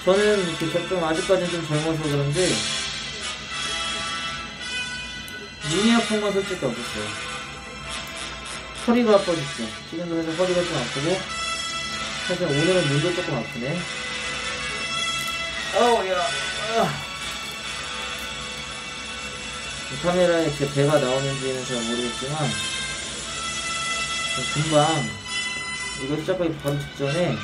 저는 이렇게 좀 아직까지는 좀 젊어서 그런지 눈이 아픈 건 솔직히 없었어요. 허리가 아파졌죠. 지금도 사실 허리가 좀 아프고, 사실 오늘은 눈도 조금 아프네. 야. 카메라에 제 배가 나오는지는 잘 모르겠지만, 금방 이거 시작하기 바로 직전에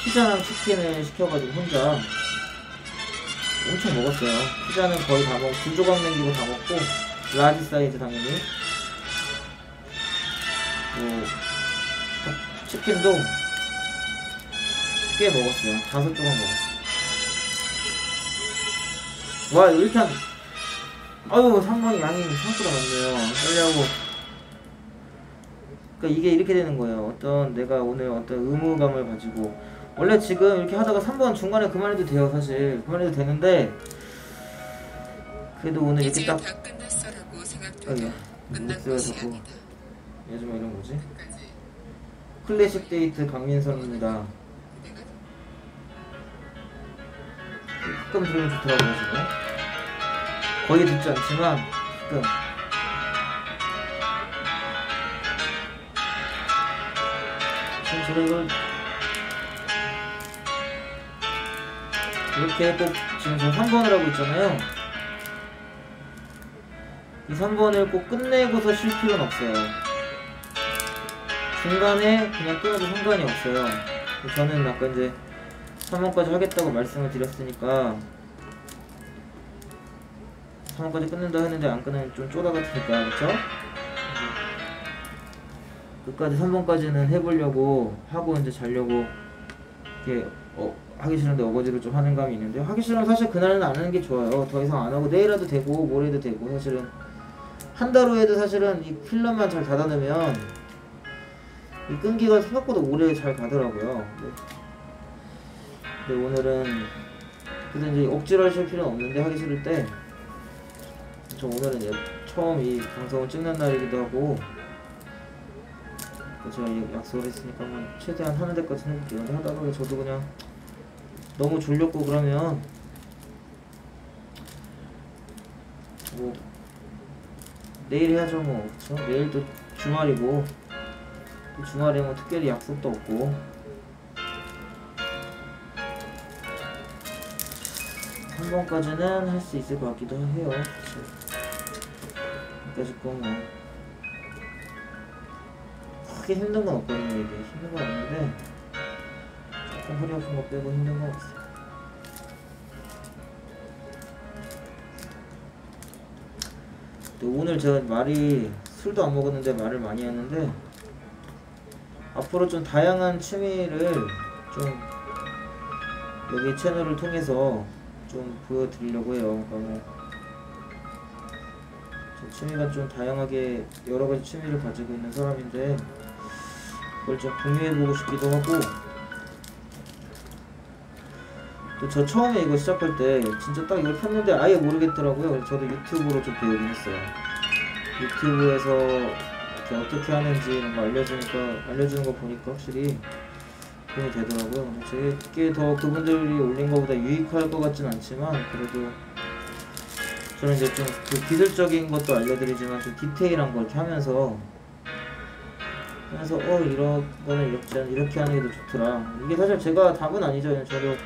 피자랑 치킨을 시켜가지고 혼자 엄청 먹었어요. 피자는 거의 다 먹고, 2조각 남기고 다 먹고, 라지 사이즈 당연히. 치킨도 꽤 먹었어요. 5조각 먹었어요. 와, 이렇게 상당히 양이 생각보다 많네요. 빨리하고. 그러니까 이게 이렇게 되는 거예요. 내가 오늘 어떤 의무감을 가지고, 원래 지금 이렇게 하다가 3번 중간에 그만해도 돼요. 사실 그만해도 되는데, 그래도 오늘 이렇게 딱 끝났어라고 생각돼도 끝난 자꾸 것이 아니다. 요즘 이런 거지? 클래식 데이트 강민선입니다. 가끔 들으면 좋더라고요, 지금. 거의 듣지 않지만 가끔. 지금 제가 이걸 이렇게 꼭, 지금 저 3번을 하고 있잖아요. 이 3번을 꼭 끝내고서 쉴 필요는 없어요. 중간에 그냥 끊어도 상관이 없어요. 저는 아까 이제 3번까지 하겠다고 말씀을 드렸으니까 3번까지 끊는다 했는데 안 끊으면 좀 쪼다 같으니까, 그쵸? 끝까지 3번까지는 해보려고 하고 이제 자려고 이렇게 하기 싫은데 어거지로 좀 하는 감이 있는데, 하기 싫으면 사실 그날은 안 하는 게 좋아요. 더 이상 안 하고 내일 해도 되고 모레 해도 되고, 사실은 한 달 후에도 사실은 이 필름만 잘 닫아놓으면 이 끈기가 생각보다 오래 잘 가더라고요. 근데 오늘은 그래서 이제 억지로 하실 필요는 없는데, 하기 싫을 때, 저 오늘은 이제 처음 이 방송을 찍는 날이기도 하고, 제가 약속을 했으니까 한번 최대한 하는 데까지 해볼게요. 근데 하다가 저도 그냥 너무 졸렸고 그러면 뭐 내일 해야죠 뭐. 그쵸? 내일 또 주말이고, 또 주말에 뭐 특별히 약속도 없고. 한 번까지는 할 수 있을 것 같기도 해요. 여기까지 뭐 크게 힘든 건 없거든요. 이게 힘든 건 없는데 조금 허리 아픈 거 빼고 힘든 건 없어요. 오늘 제가 술도 안 먹었는데 말을 많이 했는데, 앞으로 좀 다양한 취미를 좀 여기 채널을 통해서 좀 보여드리려고 해요. 제 취미가 좀 다양하게 여러가지 취미를 가지고 있는 사람인데 그걸 좀 공유해보고 싶기도 하고, 또 저 처음에 이거 시작할 때 진짜 딱 이걸 폈는데 아예 모르겠더라고요. 그래서 저도 유튜브로 좀 배우긴 했어요. 유튜브에서 이렇게 어떻게 하는지 이런 거 알려주는 거 보니까 확실히 도움이 되더라고요. 제게 더 그분들이 올린 것보다 유익할 것 같진 않지만, 그래도 저는 이제 좀 그 기술적인 것도 알려드리지만 좀 디테일한 걸 이렇게 하면서 이런 거는 이렇게 하는 게 더 좋더라. 이게 사실 제가 답은 아니죠. 저도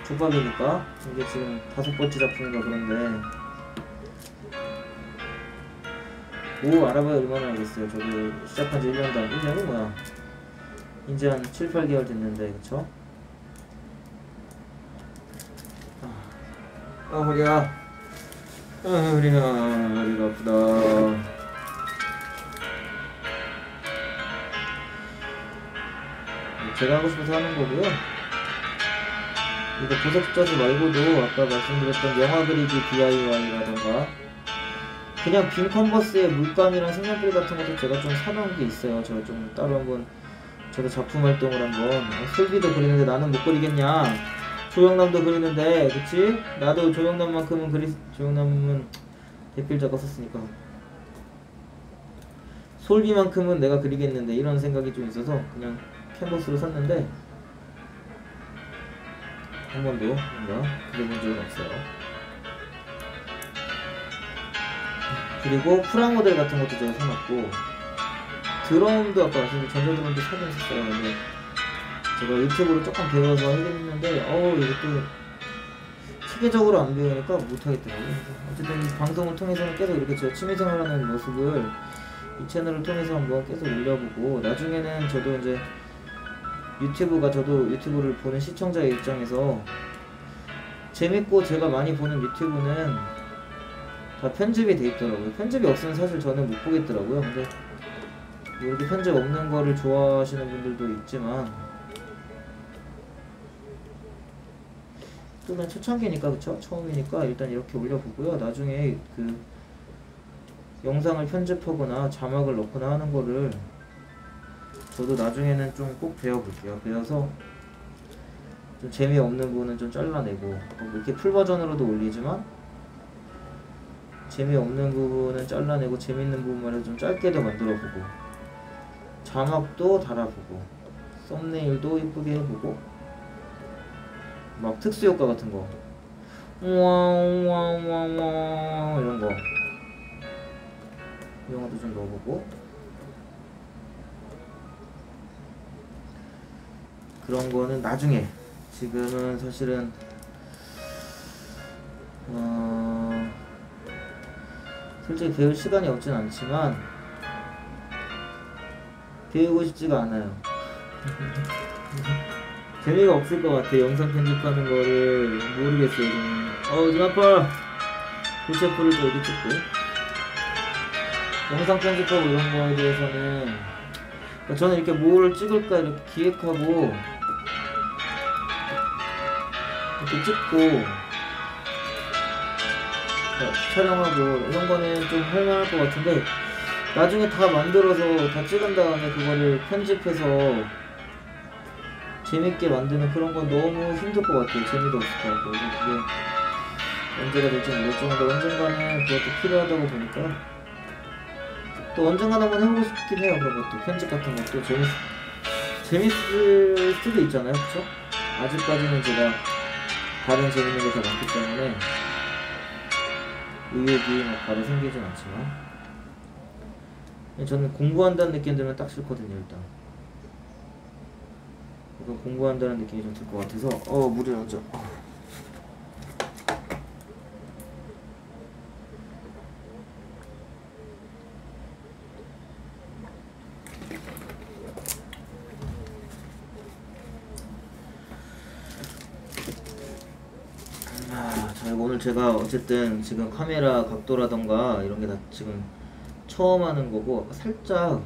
족밥이니까. 이게 지금 5번째 작품인가 그런데 뭐 알아봐야 얼마나 알겠어요. 저도 시작한 지 1년도 안, 1년이 뭐야, 이제 한 7, 8개월 됐는데, 그쵸? 허리야. 허리가 아프다. 제가 하고 싶어서 하는 거고요. 이거 보석자수 말고도 아까 말씀드렸던 영화 그리기 DIY라던가 그냥 빈 컨버스에 물감이랑 색연필 같은 것도 제가 좀 사놓은 게 있어요. 제가 좀 따로 한번 저도 작품 활동을 한번, 솔비도 그리는데 나는 못 그리겠냐, 조영남도 그리는데, 그치? 나도 조영남만큼은 조영남은 대필 작가 썼으니까 솔비만큼은 내가 그리겠는데, 이런 생각이 좀 있어서 그냥 캔버스로 샀는데 한 번도 뭔가 그려본 적은 없어요. 그리고 프라모델 같은 것도 제가 사놨고, 드럼도 아까 말씀드린 전자드럼도 사긴 샀어요. 근데 제가 유튜브로 조금 배워서 하긴 했는데 이것도 체계적으로 안 배우니까 못하겠더라고요. 어쨌든 이 방송을 통해서는 계속 이렇게 제 취미생활하는 모습을 이 채널을 통해서 한번 계속 올려보고, 나중에는 저도 이제 저도 유튜브를 보는 시청자의 입장에서 재밌고 제가 많이 보는 유튜브는 다 편집이 돼 있더라고요. 편집이 없으면 사실 저는 못 보겠더라고요. 근데 이렇게 편집 없는 거를 좋아하시는 분들도 있지만, 또 그냥 초창기니까, 그쵸? 처음이니까 일단 이렇게 올려보고요. 나중에 그 영상을 편집하거나 자막을 넣거나 하는 거를 저도 나중에는 좀 꼭 배워볼게요. 배워서 좀 재미없는 부분은 좀 잘라내고, 이렇게 풀버전으로도 올리지만 재미없는 부분은 잘라내고 재밌는 부분만 해서 좀 짧게도 만들어보고, 자막도 달아보고, 썸네일도 이쁘게 해보고, 막 특수효과 같은 거 와와와와 이런 것도 좀 넣어보고, 그런 거는 나중에, 지금은 사실은 솔직히 배울 시간이 없진 않지만 배우고 싶지가 않아요. 재미가 없을 것 같아. 영상 편집하는 거를 모르겠어요. 눈 아파. 골셰프를 또 여기 찍고, 영상 편집하고 이런 거에 대해서는 저는 이렇게 뭘 찍을까 이렇게 기획하고 이렇게 찍고 촬영하고 이런 거는 좀 할만할 것 같은데, 나중에 다 만들어서 다 찍은 다음에 그거를 편집해서 재밌게 만드는 그런 건 너무 힘들 것 같아요. 재미도 없을 것 같고. 그게 언제가 될지 모르겠지만 언젠가는 그것도 필요하다고 보니까 또 언젠간 한번 해보고 싶긴 해요. 그런 것도 편집 같은 것도 재밌을 수도 있잖아요. 그쵸? 아직까지는 제가 다른 재밌는 게 더 많기 때문에 의욕이 막 바로 생기진 않지만, 저는 공부한다는 느낌 들면 딱 싫거든요. 일단 이거 공부한다는 느낌이 좀 들 것 같아서 물을 얹어. 자, 오늘 제가 어쨌든 지금 카메라 각도라던가 이런 게 다 지금 처음 하는 거고, 살짝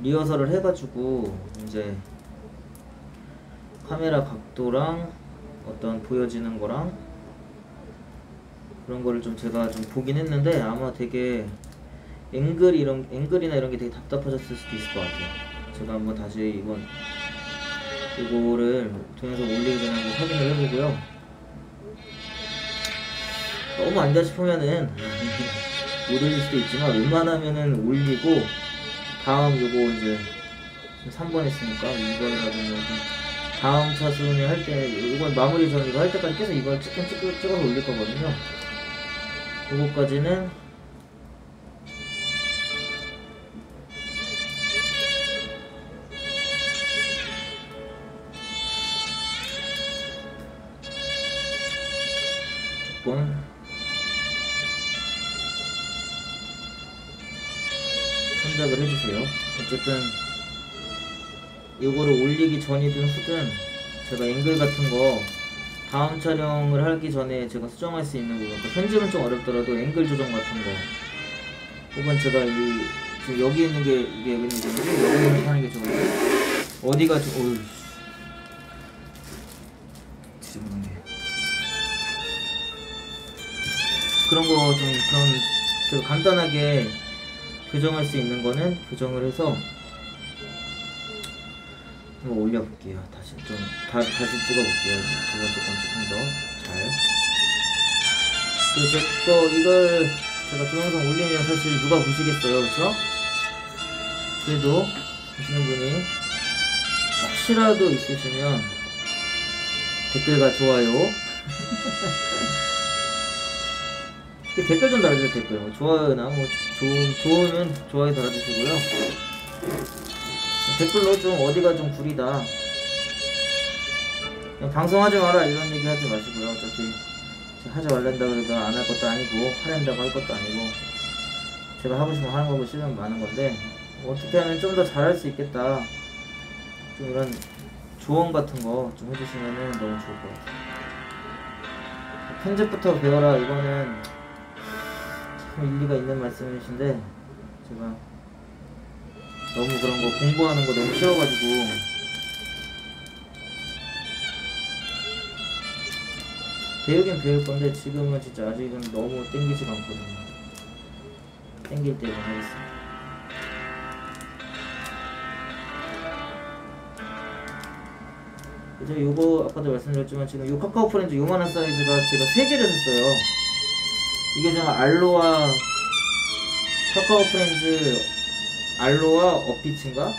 리허설을 해가지고 이제 카메라 각도랑 어떤 보여지는 거랑 그런 거를 좀 제가 좀 보긴 했는데 아마 되게 앵글이나 이런 게 되게 답답하셨을 수도 있을 것 같아요. 제가 한번 다시 이거를 동영상 올리기 전에 한번 확인을 해보고요. 너무 안 돼 싶으면은 못 올릴 수도 있지만 웬만하면은 올리고 다음 요거 이제 3번 했으니까 2번이라든지 다음 차순위 할 때 이건 마무리 전 이거 할 때까지 계속 이걸 찍어서 올릴 거거든요. 요거까지는 조금 참작을 해주세요. 어쨌든 요거를 올리기 전이든 후든 제가 앵글 같은 거 다음 촬영을 하기 전에 제가 수정할 수 있는 부분, 그러니까 편집은 좀 어렵더라도 앵글 조정 같은 거 혹은 제가 지금 여기 있는 게 이게 여기 있는 게 여기 있는 거 하는 게 좋은데 어디가 좀 어휴 지저분한 게 그런 거 좀 그런 제가 간단하게 교정할 수 있는 거는 교정을 해서 한번 올려볼게요. 다시 찍어볼게요. 두 번째 건 조금 더 잘. 그리고 또 이걸 제가 동영상 올리면 사실 누가 보시겠어요, 그쵸? 그래도 보시는 분이 혹시라도 있으시면 댓글과 좋아요 댓글 좀 달아주세요. 댓글 뭐 좋아요나 뭐 좋으면 좋아요 달아주시고요. 댓글로 좀 어디가 좀 구리다 그냥 방송하지 마라 이런 얘기 하지 마시고요. 어차피 하지 말란다 그래도 안 할 것도 아니고 하란다고 할 것도 아니고 제가 하고 싶으면 하는 거고 싫으면 마는 건데 어떻게 하면 좀 더 잘할 수 있겠다 좀 이런 조언 같은 거 좀 해주시면은 너무 좋을 것 같아요. 편집부터 배워라 이거는 참 일리가 있는 말씀이신데 제가 너무 그런 거 공부하는 거 너무 싫어가지고 배우긴 배울 건데 지금은 진짜 아직은 너무 땡기지가 않거든요. 땡길 때만 하겠습니다. 그죠? 요거 아까도 말씀드렸지만 지금 요 카카오 프렌즈 요만한 사이즈가 제가 3개를 샀어요. 이게 정말 알로아 카카오 프렌즈 알로아 어피츠인가?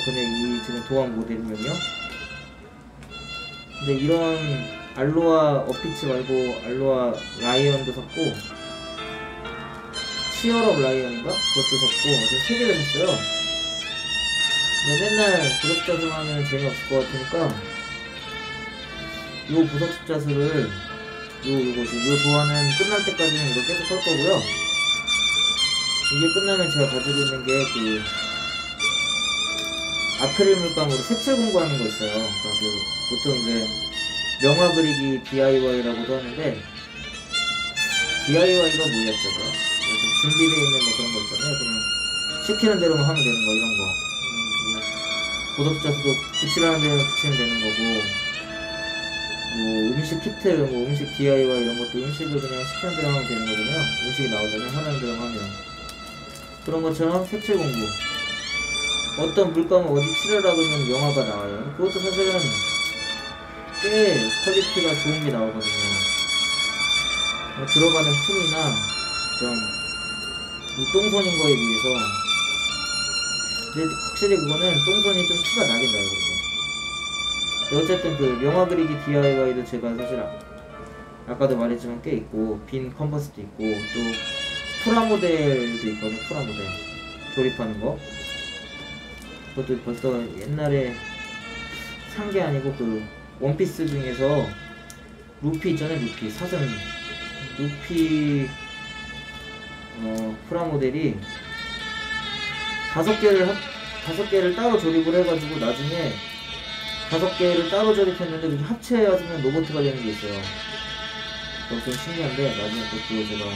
그냥 이 지금 도안 모델명이요. 근데 이런 알로아 어피츠 말고 알로아 라이언도 샀고 치얼업 라이언인가? 그것도 샀고 지금 3개를 샀어요. 근데 맨날 부석자수 하면 재미없을 것 같으니까 요 부석자수를 요 도안은 끝날 때까지는 이거 계속 할 거고요. 이게 끝나면 제가 가지고 있는 게 그 아크릴 물감으로 색칠 공부하는 거 있어요. 그러니까 보통 이제 명화 그리기 DIY라고도 하는데 DIY가 뭐였죠? 좀 준비되어 있는 뭐 그런 거 있잖아요. 그냥 시키는 대로만 하면 되는 거 이런 거. 보석자수도 붙이라는 대로 붙이면 되는 거고 뭐 음식 키트, 뭐 음식 DIY 이런 것도 음식을 그냥 시키는 대로 하면 되는 거잖아요. 음식이 나오잖아요. 하는 대로 하면 그런 것처럼 색칠 공부 어떤 물감을 어디 칠하라 그러면 영화가 나와요. 그것도 사실은 꽤 퀄리티가 좋은 게 나오거든요. 들어가는 품이나 그런 이 똥손인 거에 비해서 근데 확실히 그거는 똥손이 좀 티가 나긴 나요. 어쨌든 그 명화 그리기 DIY도 제가 사실 아까도 말했지만 꽤 있고 빈 컨버스도 있고 또 프라모델도 있거든요. 프라모델 조립하는 거 그것도 벌써 옛날에 산 게 아니고 그 원피스 중에서 루피 있잖아요. 루피 사슴 루피 프라모델이 5개를 따로 조립을 해가지고 나중에 5개를 따로 조립했는데 그게 합체하면 로봇가 되는 게 있어요. 그거 좀 신기한데 나중에 그것도 제가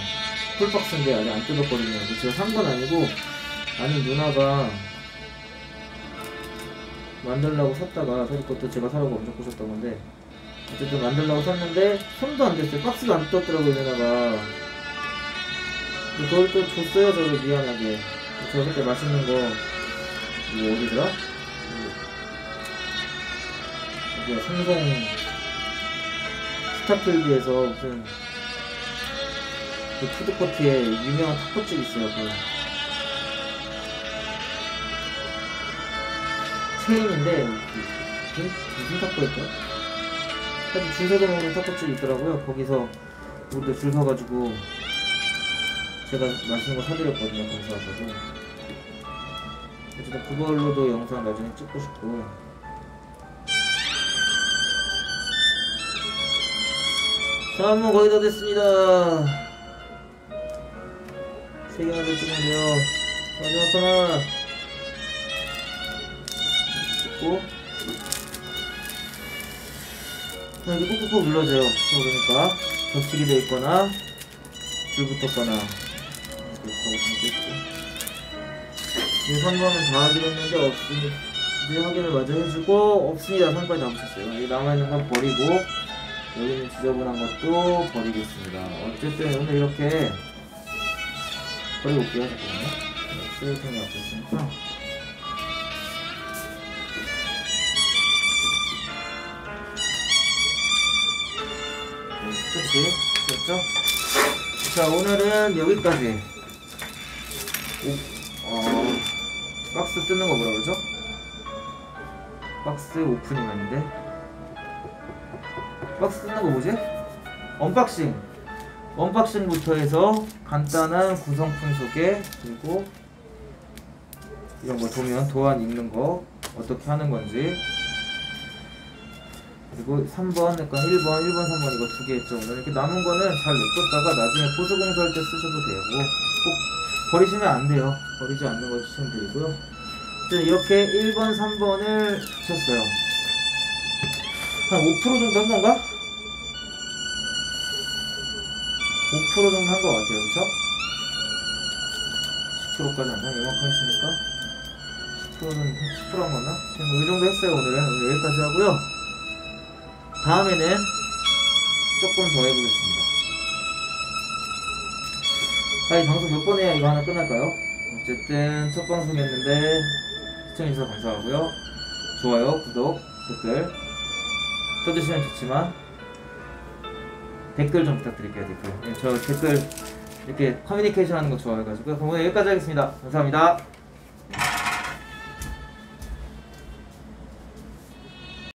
풀박스인데 아직 안 뜯었거든요. 제가 산 건 아니고 아니 누나가 만들려고 샀다가 사실 그것도 제가 사라고 엄청 꼬셨던 건데 어쨌든 만들려고 샀는데 손도 안 됐어요. 박스가 안 떴더라고요 얘네가. 근데 그걸 또 줬어요 저를 미안하게. 저 그때 맛있는 거 이거 어디더라? 이게 삼성 스타필드에서 무슨 그 푸드코트에 유명한 타코집 있어요. 그 체인인데 무슨 타코일까? 하여튼 줄 서서 먹는 타코집이 있더라고요. 거기서 우리도 줄 서가지고 제가 맛있는 거 사드렸거든요. 감사하다고. 어쨌든 그걸로도 영상 나중에 찍고 싶고. 자, 한번 거의 다 됐습니다. 3개만 더 찍으면 돼요. 마지막 하나 찍고. 여기 꾹꾹꾹 눌러줘요. 그러니까 겹치기 되어 있거나 줄 붙었거나 이렇게 하고 있고. 이제 3번은 다 하기로 했는데 없으니 이제 확인을 마저 해주고 없습니다. 3번까지 다 붙였어요. 여기 남아있는 건 버리고 여기는 지저분한 것도 버리겠습니다. 어쨌든 오늘 이렇게 버리고 올게요. 잠깐만요. 쓰레기통이 앞에 있으니까. 그치? 됐죠? 자, 오늘은 여기까지. 박스 뜯는 거 뭐라 그러죠? 박스 오프닝 아닌데? 박스 뜯는 거 뭐지? 언박싱! 언박싱부터 해서 간단한 구성품 소개, 그리고 이런 거 보면 도안 읽는 거 어떻게 하는 건지, 그리고 3번, 그러니까 1번, 3번 이거 2개 했죠. 오늘 이렇게 남은 거는 잘 냅뒀다가 나중에 보수공사할 때 쓰셔도 되고 꼭 버리시면 안 돼요. 버리지 않는 걸 추천드리고요. 이렇게 1번, 3번을 붙였어요. 한 5% 정도 한 건가? 5% 정도 한 것 같아요. 그쵸? 10%까지 안 나? 이만큼 했으니까 10%는 10%한 거나? 이 정도 했어요. 오늘 여기까지 하고요. 다음에는 조금 더 해보겠습니다. 이 방송 몇 번 해야 이거 하나 끝날까요? 어쨌든 첫 방송이었는데 시청해주셔서 감사하고요. 좋아요, 구독, 댓글 써주시면 좋지만 댓글 좀 부탁드릴게요. 댓글. 저 댓글 이렇게 커뮤니케이션 하는 거 좋아해가지고요. 그럼 오늘 여기까지 하겠습니다. 감사합니다.